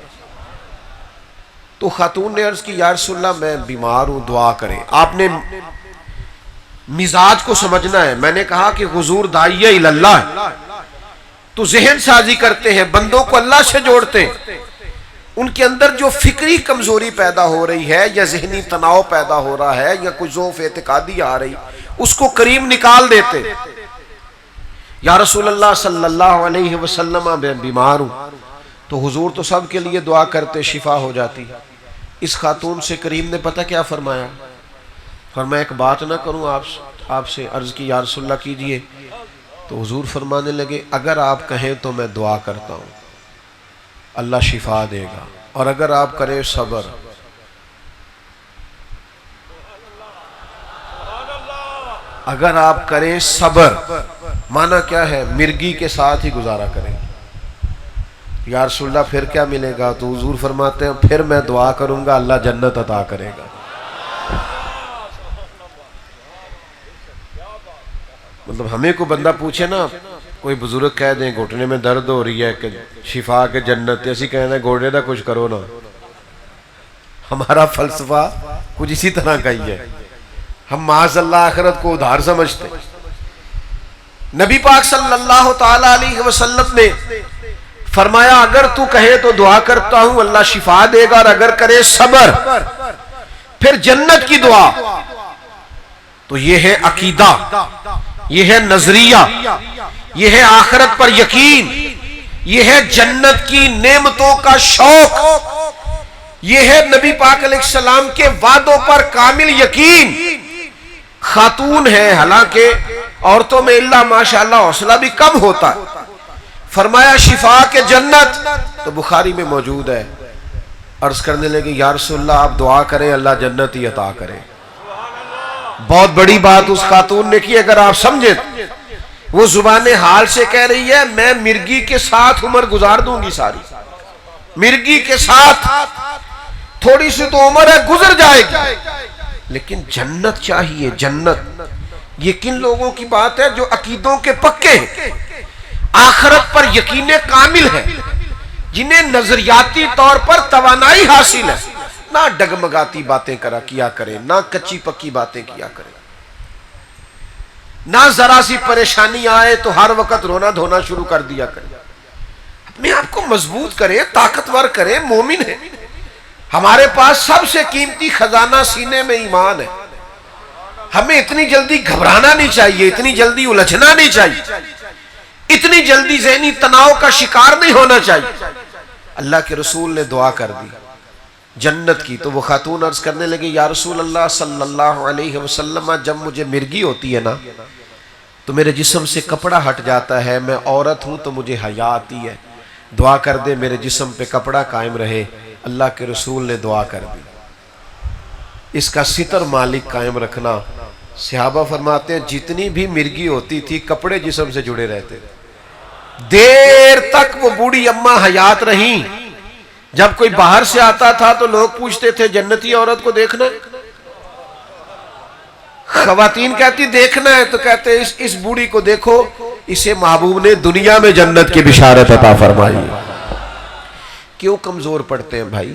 تو خاتون نے عرض کی یا رسول اللہ میں بیمار ہوں، دعا کریں۔ آپ نے مزاج کو سمجھنا ہے۔ میں نے کہا کہ حضور داعیہ اللہ ہے، تو ذہن سازی کرتے ہیں، بندوں کو اللہ سے جوڑتے ہیں۔ ان کے اندر جو فکری کمزوری پیدا ہو رہی ہے یا ذہنی تناؤ پیدا ہو رہا ہے یا کوئی ضعف اعتقادی آ رہی، اس کو کریم نکال دیتے۔ یا رسول اللہ صلی اللہ علیہ وسلم میں بیمار ہوں، تو حضور تو سب کے لیے دعا کرتے، شفا ہو جاتی۔ اس خاتون سے کریم نے پتہ کیا فرمایا؟ فرمایا ایک بات نہ کروں آپ سے؟ عرض کی یا رسول اللہ کیجئے۔ تو حضور فرمانے لگے اگر آپ کہیں تو میں دعا کرتا ہوں، اللہ شفا دے گا، اور اگر آپ کریں صبر۔ اگر آپ کریں صبر، معنی کیا ہے؟ مرگی کے ساتھ ہی گزارا کریں۔ یا رسول اللہ پھر کیا ملے گا؟ تو حضور فرماتے ہیں پھر میں دعا کروں گا، اللہ جنت عطا کرے گا۔ مطلب ہمیں کو بندہ پوچھے نا، کوئی بزرگ کہہ دیں گھٹنے میں درد ہو رہی ہے کہ شفا کے جنت، ایسی کہنا ہے گھوڑے دا کچھ کرو نا۔ ہمارا فلسفہ کچھ اسی طرح کا ہی ہے، ہم معاذ اللہ آخرت کو ادھار سمجھتے۔ نبی پاک صلی اللہ تعالی علیہ وسلم نے فرمایا اگر تو کہے تو دعا کرتا ہوں، اللہ شفا دے گا، اور اگر کرے صبر، پھر جنت کی دعا۔ تو یہ ہے عقیدہ، یہ ہے نظریہ، یہ ہے آخرت پر یقین، یہ ہے جنت کی نعمتوں کا شوق، یہ ہے نبی پاک علیہ السلام کے وعدوں پر کامل یقین۔ خاتون ہے، حالانکہ عورتوں میں اللہ ماشاءاللہ حوصلہ بھی کم ہوتا ہے، فرمایا شفا کے جنت، تو بخاری میں موجود ہے۔ عرض کرنے لگے یا رسول اللہ آپ دعا کریں اللہ جنت ہی عطا کرے۔ بہت بڑی بات اس خاتون نے کی، اگر آپ سمجھیں۔ وہ زبان حال سے کہہ رہی ہے میں مرگی کے ساتھ عمر گزار دوں گی، ساری مرگی کے ساتھ، تھوڑی سی تو عمر ہے گزر جائے گی، لیکن جنت چاہیے، جنت۔ یہ کن لوگوں کی بات ہے؟ جو عقیدوں کے پکے ہیں، آخرت پر یقین کامل ہے، جنہیں نظریاتی طور پر توانائی حاصل ہے، نہ ڈگمگاتی باتیں کیا کریں، نہ کچی پکی باتیں کیا کریں، نہ ذرا سی پریشانی آئے تو ہر وقت رونا دھونا شروع کر دیا کریں۔ اپنے آپ کو مضبوط کریں، طاقتور کریں، مومن ہے۔ ہمارے پاس سب سے قیمتی خزانہ سینے میں ایمان ہے۔ ہمیں اتنی جلدی گھبرانا نہیں چاہیے، اتنی جلدی الجھنا نہیں چاہیے، اتنی جلدی ذہنی تناؤ کا شکار نہیں ہونا چاہیے۔ اللہ کے رسول نے دعا کر دی جنت کی، تو وہ خاتون عرض کرنے لگے یا رسول اللہ صلی اللہ علیہ وسلم جب مجھے مرگی ہوتی ہے نا تو میرے جسم سے کپڑا ہٹ جاتا ہے، میں عورت ہوں تو مجھے حیا آتی ہے، دعا کر دے میرے جسم پہ کپڑا قائم رہے۔ اللہ کے رسول نے دعا کر دی۔ اس کا ستر مالک قائم رکھنا۔ صحابہ فرماتے ہیں جتنی بھی مرگی ہوتی تھی کپڑے جسم سے جڑے رہتے، دیر تک وہ بوڑھی اماں حیات رہیں۔ جب کوئی باہر سے آتا تھا تو لوگ پوچھتے تھے جنتی عورت کو دیکھنا ہے؟ خواتین کہتی دیکھنا ہے، تو کہتے اس بوڑھی کو دیکھو، اسے محبوب نے دنیا میں جنت کی بشارت عطا فرمائی۔ کیوں کمزور پڑتے ہیں بھائی؟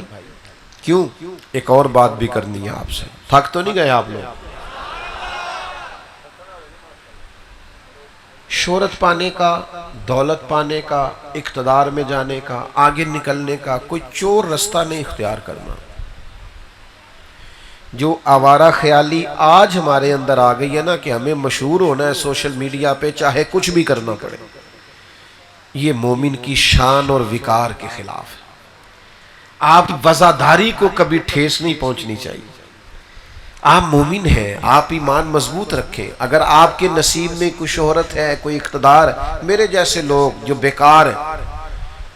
کیوں؟ ایک اور بات بھی کرنی ہے آپ سے، تھک تو نہیں گئے آپ لوگ؟ شہرت پانے کا، دولت پانے کا، اقتدار میں جانے کا، آگے نکلنے کا کوئی چور رستہ نہیں اختیار کرنا۔ جو آوارہ خیالی آج ہمارے اندر آ گئی ہے نا کہ ہمیں مشہور ہونا ہے سوشل میڈیا پہ چاہے کچھ بھی کرنا پڑے، یہ مومن کی شان اور وقار کے خلاف ہے۔ آپ وزاداری کو کبھی ٹھیس نہیں پہنچنی چاہیے۔ آپ مومن ہیں، آپ ایمان مضبوط رکھیں. اگر آپ کے نصیب میں کوئی شہرت ہے، کوئی اقتدار ہے، میرے جیسے لوگ جو بیکار ہیں،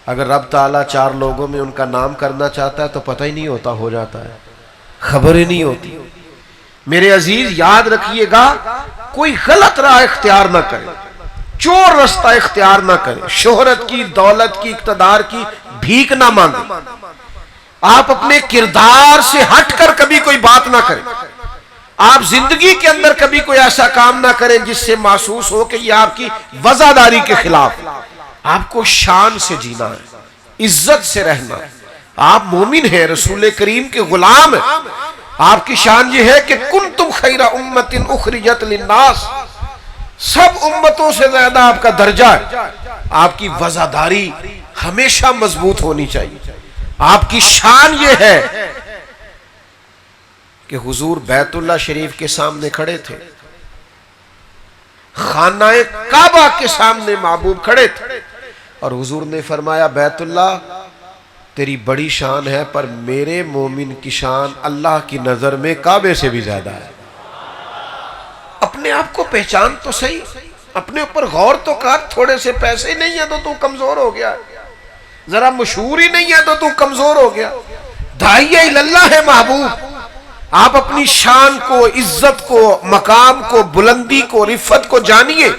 اگر رب تعالیٰ 4 لوگوں میں ان کا نام کرنا چاہتا ہے تو پتہ ہی نہیں ہوتا، ہو جاتا ہے، خبر ہی نہیں ہوتی. میرے عزیز یاد رکھیے گا، کوئی غلط راہ اختیار نہ کرے، چور رستہ اختیار نہ کرے، شہرت کی، دولت کی، اقتدار کی بھیک نہ مانگے. آپ اپنے کردار سے ہٹ کر کبھی کوئی بات نہ کریں. آپ زندگی کے اندر کبھی کوئی ایسا کام نہ کریں جس سے محسوس ہو کہ یہ آپ کی وزاداری کے خلاف. آپ کو شان سے جینا ہے، عزت سے رہنا ہے. آپ مومن ہیں، رسول کریم کے غلام ہیں. آپ کی شان یہ ہے کہ کنتم خیر امت اخرجت للناس، سب امتوں سے زیادہ آپ کا درجہ ہے. آپ کی وزاداری ہمیشہ مضبوط ہونی چاہیے. آپ کی شان یہ ہے کہ حضور بیت اللہ شریف کے سامنے کھڑے تھے، خانہ کعبہ کے سامنے محبوب کھڑے تھے، اور حضور نے فرمایا بیت اللہ تیری بڑی شان ہے، پر میرے مومن کی شان اللہ کی نظر میں کعبے سے بھی زیادہ ہے. اپنے آپ کو پہچان تو صحیح، اپنے اوپر غور تو کر. تھوڑے سے پیسے نہیں ہیں تو کمزور ہو گیا، ذرا مشہور ہی نہیں ہے تو کمزور ہو گیا. داعی اللہ ہے محبوب. آپ اپنی شان کو، عزت کو، مقام کو، بلندی کو، رفت کو جانیے.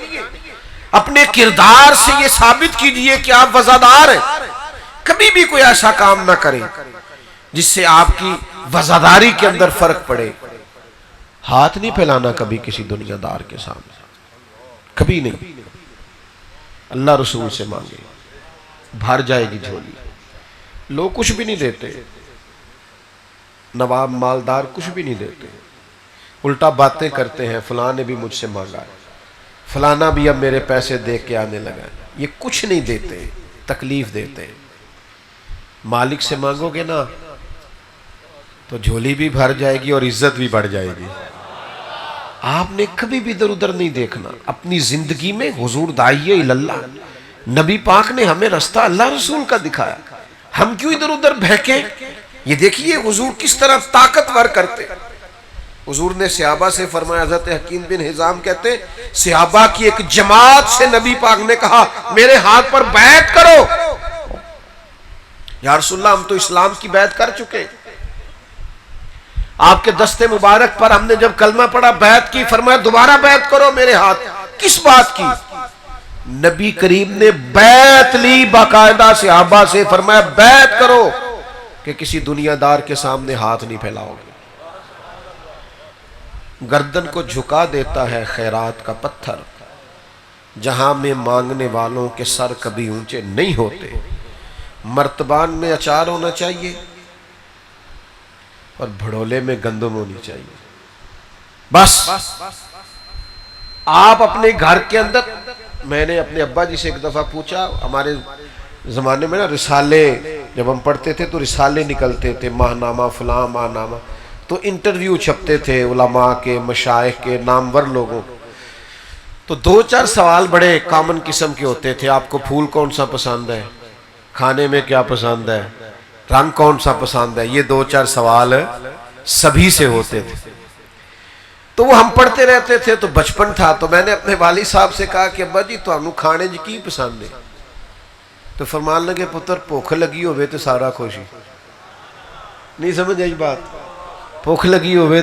اپنے کردار سے یہ ثابت کیجئے کہ آپ وزادار ہیں. کبھی بھی کوئی ایسا کام نہ کریں جس سے آپ کی وزاداری کے اندر فرق پڑے. ہاتھ نہیں پھیلانا کبھی کسی دنیا دار کے سامنے، کبھی نہیں. اللہ رسول سے مانگے، بھر جائے گی جھولی. لوگ کچھ بھی نہیں دیتے، نواب مالدار کچھ بھی نہیں دیتے، الٹا باتیں کرتے ہیں، فلاں نے بھی مجھ سے مانگا ہے، فلانا بھی اب میرے پیسے دے کے آنے لگا ہے. یہ کچھ نہیں دیتے، تکلیف دیتے. مالک سے مانگو گے نا تو جھولی بھی بھر جائے گی اور عزت بھی بڑھ جائے گی. آپ نے کبھی بھی ادھر ادھر نہیں دیکھنا. اپنی زندگی میں حضور داعی اللہ، نبی پاک نے ہمیں رستہ اللہ رسول کا دکھایا. ہم کیوں ادھر ادھر بہکیں؟ یہ دیکھیے حضور کس طرح طاقتور کرتے. حضور نے صحابہ سے فرمایا، حضرت حکیم بن حزام کہتے صحابہ کی ایک جماعت سے نبی پاک نے کہا میرے ہاتھ پر بیعت کرو. یا رسول اللہ ہم تو اسلام کی بیعت کر چکے، آپ کے دستے مبارک پر ہم نے جب کلمہ پڑھا بیعت کی. فرمایا دوبارہ بیعت کرو میرے ہاتھ. کس بات کی؟ نبی کریم نے بیعت لی باقاعدہ صحابہ سے. فرمایا بیعت کرو کہ کسی دنیا دار کے سامنے ہاتھ نہیں پھیلاؤ گے. گردن کو جھکا دیتا ہے خیرات کا پتھر، جہاں میں مانگنے والوں کے سر کبھی اونچے نہیں ہوتے. مرتبان میں اچار ہونا چاہیے اور بھڑولے میں گندم ہونی چاہیے. بس آپ اپنے گھر کے اندر، میں نے اپنے ابا جی سے ایک دفعہ پوچھا، ہمارے زمانے میں نا رسالے جب ہم پڑھتے تھے تو رسالے نکلتے تھے، ماہنامہ فلاں ماہنامہ، تو انٹرویو چھپتے تھے علماء کے، مشائخ کے، نامور لوگوں. تو 2-4 سوال بڑے کامن قسم کے ہوتے تھے. آپ کو پھول کون سا پسند ہے، کھانے میں کیا پسند ہے، رنگ کون سا پسند ہے. یہ 2-4 سوال سبھی سے ہوتے تھے. تو وہ ہم پڑھتے رہتے تھے. تو بچپن تھا تو میں نے اپنے والد صاحب سے کہا کہ ابا جی تو ہم کھانے جی کی پسند ہے. تو فرمان لگے پتر بھوک لگی ہوئے تو سارا خوشی. نہیں سمجھ آئی بات؟ بھوک لگی ہوئے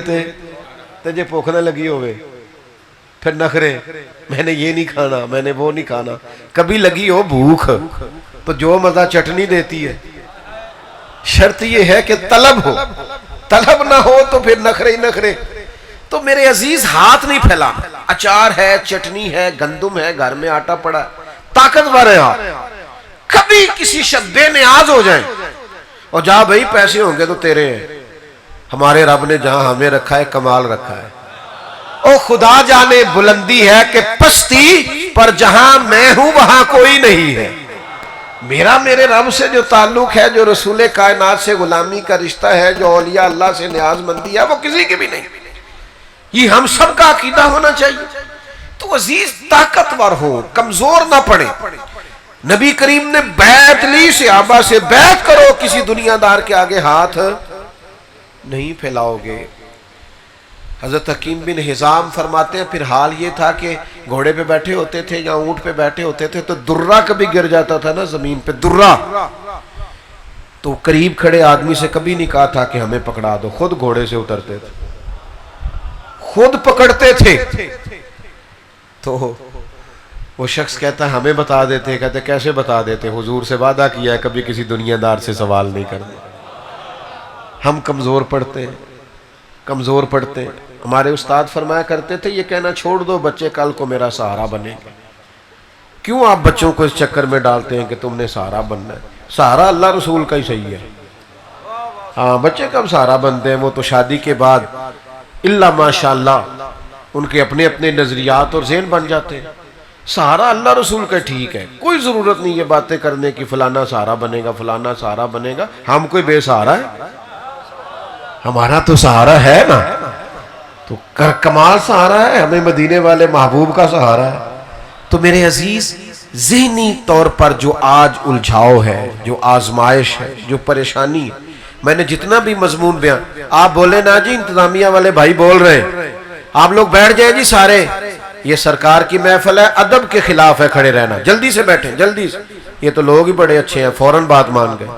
تو جے بھوک نہ لگی ہوئے پھر نخرے، میں نے یہ نہیں کھانا، میں نے وہ نہیں کھانا. کبھی لگی ہو بھوک تو جو مزہ چٹنی دیتی ہے. شرط یہ ہے کہ طلب ہو، طلب نہ ہو تو پھر نخرے ہی نخرے. تو میرے عزیز ہاتھ نہیں پھیلا. اچار ہے، چٹنی ہے، گندم ہے، گھر میں آٹا پڑا ہے، طاقتور ہے آپ. کبھی کسی شب بے نیاز ہو جائیں اور جا بھائی پیسے ہوں گے تو تیرے ہیں. ہمارے رب نے جہاں ہمیں رکھا ہے کمال رکھا ہے. او خدا جانے بلندی ہے کہ پستی پر جہاں میں ہوں وہاں کوئی نہیں ہے. میرا میرے رب سے جو تعلق ہے، جو رسول کائنات سے غلامی کا رشتہ ہے، جو اولیاء اللہ سے نیاز مندی ہے، وہ کسی کی بھی نہیں. یہ ہم سب کا عقیدہ ہونا چاہیے. تو عزیز طاقتور ہو، کمزور نہ پڑے. نبی کریم نے بیعت لی صحابہ سے، بیعت کرو کسی دنیا دار کے آگے ہاتھ نہیں پھیلاؤ گے. حضرت حکیم بن حزام فرماتے ہیں پھر حال یہ تھا کہ گھوڑے پہ بیٹھے ہوتے تھے یا اونٹ پہ بیٹھے ہوتے تھے تو درہ کبھی گر جاتا تھا نا زمین پہ، درہ، تو قریب کھڑے آدمی سے کبھی نہیں کہا تھا کہ ہمیں پکڑا دو، خود گھوڑے سے اترتے تھے، خود پکڑتے تھے۔ تو وہ شخص کہتا ہے ہمیں بتا دیتے، کہتے کیسے بتا دیتے؟ حضور سے وعدہ کیا ہے کبھی کسی دنیا دار سے سوال نہیں کرنا۔ ہم کمزور پڑتے ہیں، کمزور پڑتے ہیں۔ ہمارے استاد فرمایا کرتے تھے یہ کہنا چھوڑ دو بچے کل کو میرا سہارا بنے گا۔ کیوں آپ بچوں کو اس چکر میں ڈالتے ہیں کہ تم نے سہارا بننا ہے؟ سہارا اللہ رسول کا ہی صحیح ہے۔ ہاں بچے کب سہارا بنتے ہیں؟ وہ تو شادی کے بعد اللہ ماشاءاللہ ان کے اپنے اپنے نظریات اور ذہن بن جاتے ہیں۔ سہارا اللہ رسول کا ٹھیک ہے، کوئی ضرورت نہیں یہ باتیں کرنے کی فلانا سہارا بنے گا، فلانا سہارا بنے گا۔ ہم کوئی بے سہارا ہے؟ ہمارا تو سہارا ہے نا، تو کمال سہارا ہے، ہمیں مدینے والے محبوب کا سہارا ہے۔ تو میرے عزیز ذہنی طور پر جو آج الجھاؤ ہے، جو آزمائش ہے، جو پریشانی ہے، میں نے جتنا بھی مضمون بیان، آپ بولے نا جی انتظامیہ والے بھائی بول رہے ہیں، آپ لوگ بیٹھ جائیں جی سارے، یہ سرکار کی محفل ہے، ادب کے خلاف ہے کھڑے رہنا، جلدی سے بیٹھیں جلدی سے۔ یہ تو لوگ ہی بڑے اچھے ہیں، فوراً بات مان گئے۔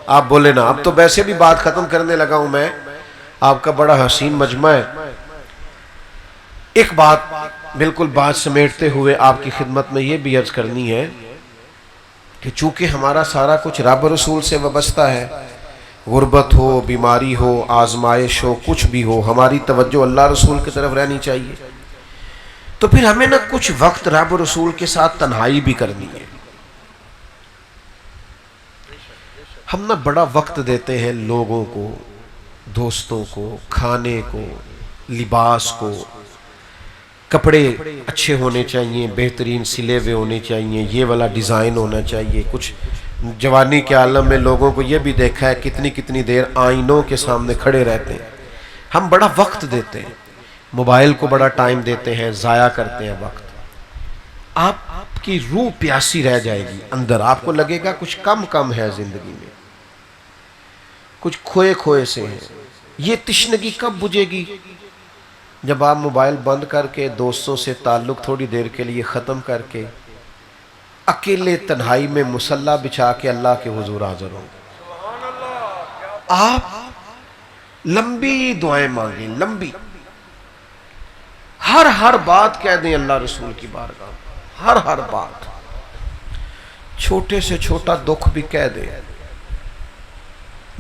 آپ بولے نا، اب تو ویسے بھی بات ختم کرنے لگا ہوں میں، آپ کا بڑا حسین مجمع ہے۔ ایک بات بالکل بات سمیٹتے ہوئے آپ کی خدمت میں یہ بھی عرض کرنی ہے کہ چونکہ ہمارا سارا کچھ رب رسول سے وابستہ ہے، غربت ہو، بیماری ہو، آزمائش ہو، کچھ بھی ہو، ہماری توجہ اللہ رسول کی طرف رہنی چاہیے۔ تو پھر ہمیں نہ کچھ وقت رب رسول کے ساتھ تنہائی بھی کرنی ہے۔ ہم نہ بڑا وقت دیتے ہیں لوگوں کو، دوستوں کو، کھانے کو، لباس کو، کپڑے اچھے ہونے چاہیے، بہترین سلے ہوئے ہونے چاہیے، یہ والا ڈیزائن ہونا چاہیے۔ کچھ جوانی کے عالم میں لوگوں کو یہ بھی دیکھا ہے کتنی کتنی دیر آئینوں کے سامنے کھڑے رہتے ہیں۔ ہم بڑا وقت دیتے ہیں، موبائل کو بڑا ٹائم دیتے ہیں، ضائع کرتے ہیں وقت۔ آپ کی روح پیاسی رہ جائے گی اندر، آپ کو لگے گا کچھ کم کم ہے زندگی میں، کچھ کھوئے کھوئے سے ہیں۔ یہ تشنگی کب بجھے گی؟ جب آپ موبائل بند کر کے دوستوں سے تعلق تھوڑی دیر کے لیے ختم کر کے اکیلے تنہائی میں مصلی بچھا کے اللہ کے حضور حاضر ہوں۔ آپ لمبی دعائیں مانگیں، لمبی، ہر بات کہہ دیں اللہ رسول کی بارگاہ، ہر بات، چھوٹے سے چھوٹا دکھ بھی کہہ دیں،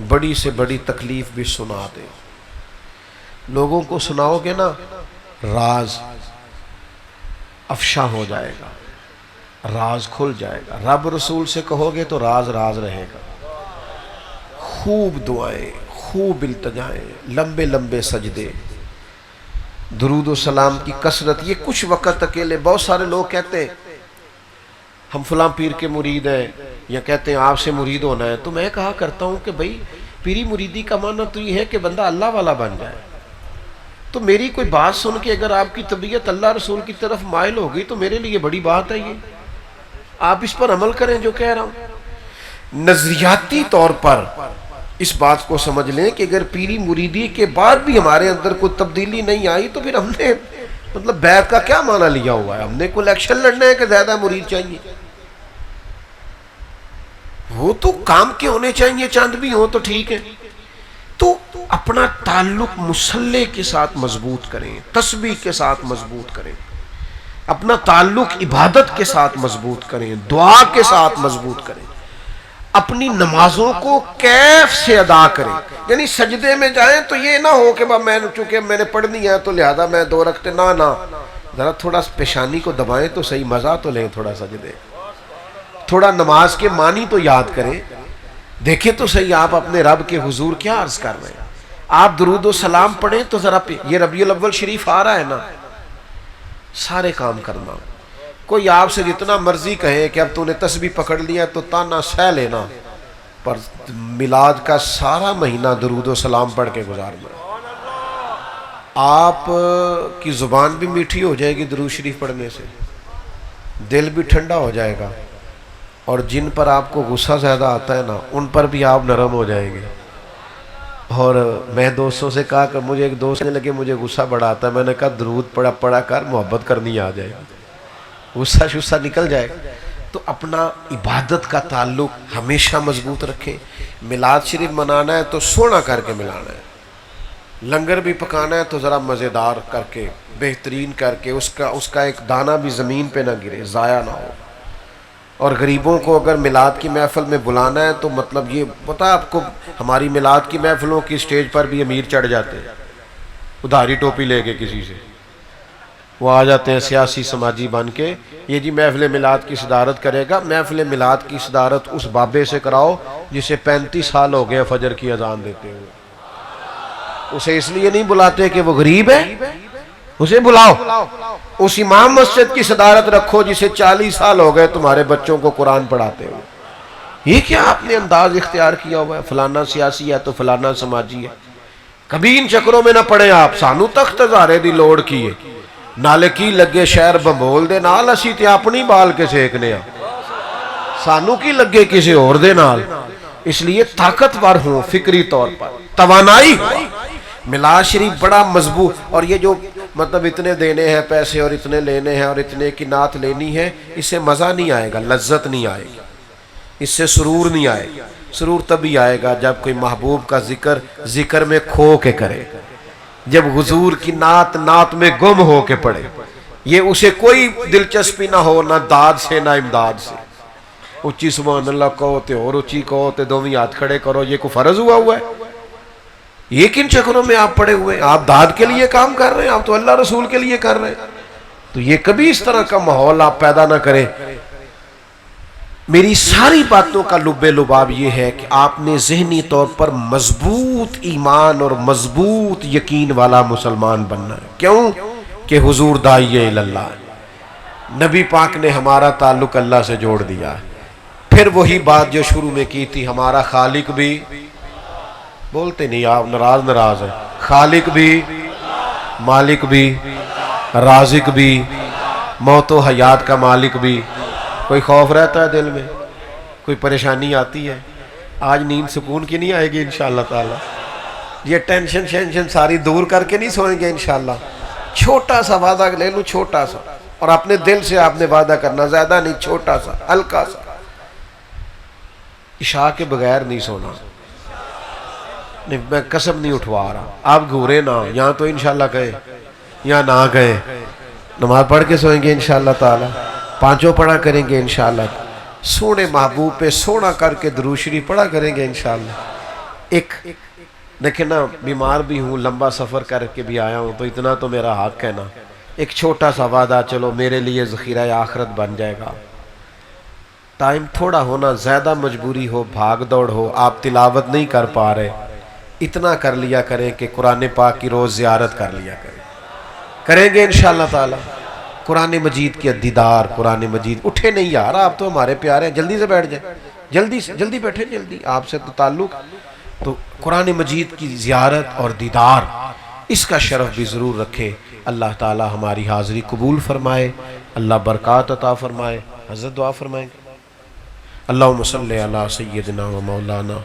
بڑی سے بڑی تکلیف بھی سنا دیں۔ لوگوں کو سناؤ گے نا، راز افشا ہو جائے گا، راز کھل جائے گا۔ رب رسول سے کہو گے تو راز راز رہے گا۔ خوب دعائیں، خوب التجائیں، لمبے لمبے سجدے، درود و سلام کی کثرت۔ یہ کچھ وقت اکیلے، بہت سارے لوگ کہتے ہیں ہم فلاں پیر کے مرید ہیں، یا کہتے ہیں آپ سے مرید ہونا ہے، تو میں کہا کرتا ہوں کہ بھئی پیری مریدی کا معنی تو یہ ہے کہ بندہ اللہ والا بن جائے۔ تو میری کوئی بات سن کے اگر آپ کی طبیعت اللہ رسول کی طرف مائل ہوگی تو میرے لیے بڑی بات ہے، یہ آپ اس پر عمل کریں جو کہہ رہا ہوں۔ نظریاتی طور پر اس بات کو سمجھ لیں کہ اگر پیری مریدی کے بعد بھی ہمارے اندر کوئی تبدیلی نہیں آئی تو پھر ہم نے مطلب بیعت کا کیا معنی لیا ہوا ہے؟ ہم نے کوئی الیکشن لڑنا ہے کہ زیادہ مرید چاہیے؟ وہ تو کام کے ہونے چاہیے، چاند بھی ہوں تو ٹھیک ہے۔ تو اپنا تعلق مصلی کے ساتھ مضبوط کریں، تسبیح کے ساتھ مضبوط کریں، اپنا تعلق عبادت کے ساتھ مضبوط کریں، دعا کے ساتھ مضبوط کریں، اپنی نمازوں کو کیف سے ادا کریں۔ یعنی سجدے میں جائیں تو یہ نہ ہو کہ چونکہ میں نے پڑھنی ہے تو لہذا میں 2 رکعتیں، نہ ذرا تھوڑا پیشانی کو دبائیں تو صحیح، مزہ تو لیں تھوڑا سجدے، تھوڑا نماز کے معنی تو یاد کریں، دیکھیں تو صحیح آپ اپنے رب کے حضور کیا عرض کر رہے ہیں۔ آپ درود و سلام پڑھیں تو ذرا یہ ربیع الاول شریف آ رہا ہے نا، سارے کام کرنا۔ کوئی آپ سے جتنا مرضی کہے کہ اب تو نے تسبیح پکڑ لیا تو تانا سہ لینا، پر میلاد کا سارا مہینہ درود و سلام پڑھ کے گزارنا۔ آپ کی زبان بھی میٹھی ہو جائے گی درود شریف پڑھنے سے، دل بھی ٹھنڈا ہو جائے گا، اور جن پر آپ کو غصہ زیادہ آتا ہے نا ان پر بھی آپ نرم ہو جائیں گے، اور میں دوستوں سے کہا کہ مجھے ایک دوست نے لگے مجھے غصہ بڑا آتا ہے، میں نے کہا درود پڑھا کر محبت کرنی آ جائے گی، غصہ شصہ نکل جائے گا۔ تو اپنا عبادت کا تعلق ہمیشہ مضبوط رکھیں۔ میلاد شریف منانا ہے تو سونا کر کے ملانا ہے، لنگر بھی پکانا ہے تو ذرا مزیدار کر کے، بہترین کر کے، اس کا ایک دانہ بھی زمین پہ نہ گرے، ضائع نہ ہو۔ اور غریبوں کو اگر میلاد کی محفل میں بلانا ہے تو مطلب یہ پتہ آپ کو، ہماری میلاد کی محفلوں کی سٹیج پر بھی امیر چڑھ جاتے ہیں ادھاری ٹوپی لے کے، کسی سے وہ آ جاتے ہیں سیاسی سماجی بن کے، یہ جی محفل میلاد کی صدارت کرے گا۔ محفل میلاد کی صدارت اس بابے سے کراؤ جسے 35 سال ہو گئے فجر کی اذان دیتے ہوئے، اسے اس لیے نہیں بلاتے کہ وہ غریب ہے، اسے بلاؤ۔ اس امام مسجد کی صدارت رکھو جسے 40 سال ہو گئے تمہارے بچوں کو قرآن پڑھاتے ہوئے۔ یہ کیا آپ نے انداز اختیار کیا ہوا ہے، فلانا سیاسی ہے تو فلانا سماجی ہے؟ کبھی ان چکروں میں نہ پڑے آپ۔ سانو تخت ہزارے دی لوڑ کی ہے، نالے کی لگے شہر بمبول دے نال، اسی تے اپنی بال کے سیکنے ہاں، سانو کی لگے کسی اور دے نال۔ اس لیے طاقتور ہوں فکری طور پر، توانائی ہو۔ میلاد شریف بڑا مضبوط، اور یہ جو مطلب اتنے دینے ہیں پیسے اور اتنے لینے ہیں اور اتنے کی نعت لینی ہے، اس سے مزہ نہیں آئے گا، لذت نہیں آئے گی، اس سے سرور نہیں آئے گا۔ سرور تبھی آئے گا جب کوئی محبوب کا ذکر میں کھو کے کرے، جب حضور کی نعت میں گم ہو کے پڑھے، یہ اسے کوئی دلچسپی نہ ہو، نہ داد سے نہ امداد سے۔ اچھی سبحان اللہ کہو تے اور اچھی کہو تے دومی ہاتھ کھڑے کرو، یہ کوئی فرض ہوا ہے؟ یہ کن چکروں میں آپ پڑے ہوئے ہیں؟ آپ داد کے لیے کام کر رہے ہیں، آپ تو اللہ رسول کے لیے کر رہے ہیں۔ تو یہ کبھی اس طرح کا ماحول آپ پیدا نہ کریں۔ میری ساری باتوں کا لب لباب یہ ہے کہ آپ نے ذہنی طور پر مضبوط ایمان اور مضبوط یقین والا مسلمان بننا ہے۔ کیوں کہ حضور داعی اللہ ہے، نبی پاک نے ہمارا تعلق اللہ سے جوڑ دیا ہے۔ پھر وہی بات جو شروع میں کی تھی، ہمارا خالق بھی، بولتے نہیں آپ، ناراض ہے، خالق بھی، مالک بھی، رازق بھی، موت و حیات کا مالک بھی۔ کوئی خوف رہتا ہے دل میں، کوئی پریشانی آتی ہے؟ آج نیند سکون کی نہیں آئے گی انشاءاللہ تعالی۔ یہ ٹینشن ساری دور کر کے نہیں سوئیں گے انشاءاللہ۔ چھوٹا سا وعدہ لے لوں، چھوٹا سا، اور اپنے دل سے آپ نے وعدہ کرنا، زیادہ نہیں، چھوٹا سا، ہلکا سا۔ عشاء کے بغیر نہیں سونا، نہیں، میں قسم نہیں اٹھوا رہا، آپ گھورے نہ، یہاں تو انشاءاللہ گئے، یہاں نہ گئے، نماز پڑھ کے سوئیں گے انشاءاللہ تعالی، پانچوں پڑھا کریں گے انشاءاللہ، سونے محبوب پہ سونا کر کے درود شریف پڑھا کریں گے انشاءاللہ۔ ایک دیکھیں نا، بیمار بھی ہوں، لمبا سفر کر کے بھی آیا ہوں، تو اتنا تو میرا حق ہے نا، ایک چھوٹا سا وعدہ چلو میرے لیے ذخیرہ آخرت بن جائے گا۔ ٹائم تھوڑا ہونا، زیادہ مجبوری ہو، بھاگ دوڑ ہو، آپ تلاوت نہیں کر پا رہے، اتنا کر لیا کریں کہ قرآن پاک کی روز زیارت کر لیا کریں گے انشاءاللہ تعالی۔ قرآن مجید کی دیدار، قرآن مجید، اٹھے نہیں یار، آپ تو ہمارے پیارے ہیں، جلدی سے بیٹھ جائیں، جلدی بیٹھیں، جلدی، آپ سے تو تعلق۔ تو قرآن مجید کی زیارت اور دیدار، اس کا شرف بھی ضرور رکھے۔ اللہ تعالی ہماری حاضری قبول فرمائے، اللہ برکات عطا فرمائے۔ حضرت دعا فرمائیں گے۔ اللہم صلی علی سیدنا و مولانا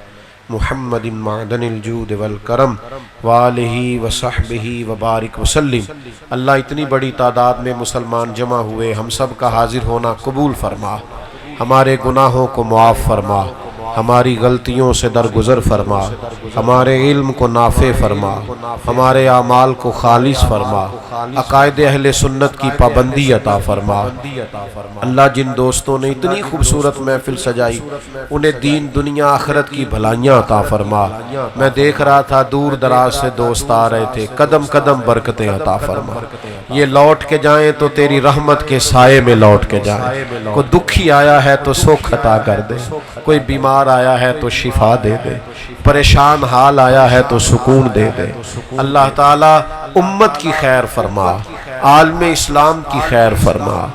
محمد معدن الجود والکرم وآلہ وصحبہ وبارک وسلم۔ اللہ اتنی بڑی تعداد میں مسلمان جمع ہوئے، ہم سب کا حاضر ہونا قبول فرما، ہمارے گناہوں کو معاف فرما، ہماری غلطیوں سے درگزر فرما، ہمارے علم کو نافع فرما، ہمارے اعمال کو خالص فرما، عقائد اہل سنت کی پابندی عطا فرما۔ اللہ جن دوستوں نے اتنی خوبصورت محفل سجائی، انہیں دین دنیا آخرت کی بھلائیاں عطا فرما۔ میں دیکھ رہا تھا دور دراز سے دوست آ رہے تھے، قدم قدم برکتیں عطا فرما۔ یہ لوٹ کے جائیں تو تیری رحمت کے سائے میں لوٹ کے جائیں۔ کوئی دکھی آیا ہے تو سکھ عطا کر دے، کوئی بیمار آیا ہے تو شفا دے دے، پریشان حال آیا ہے تو سکون دے دے۔ اللہ تعالی امت کی خیر فرما، عالم اسلام کی خیر فرما،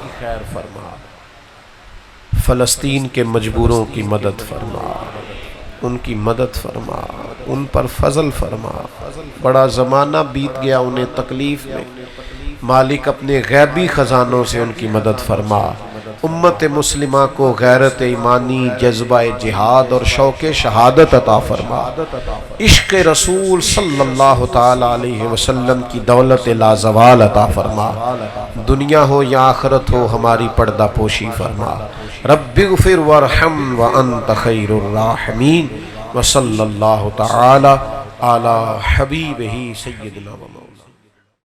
فلسطین کے مجبوروں کی مدد فرما، ان کی مدد فرما، ان پر فضل فرما۔ بڑا زمانہ بیت گیا انہیں تکلیف میں، مالک اپنے غیبی خزانوں سے ان کی مدد فرما۔ امت مسلمہ کو غیرت ایمانی، جذبہ جہاد اور شوق شہادت عطا فرما، عشق رسول صلی اللہ تعالی علیہ وسلم کی دولت لازوال عطا فرما، دنیا ہو یا آخرت ہو ہماری پردہ پوشی فرما۔ رب اغفر وارحم وانت خیر الراحمین، وصلی اللہ تعالی علی حبیبہ سیدنا و مولانا۔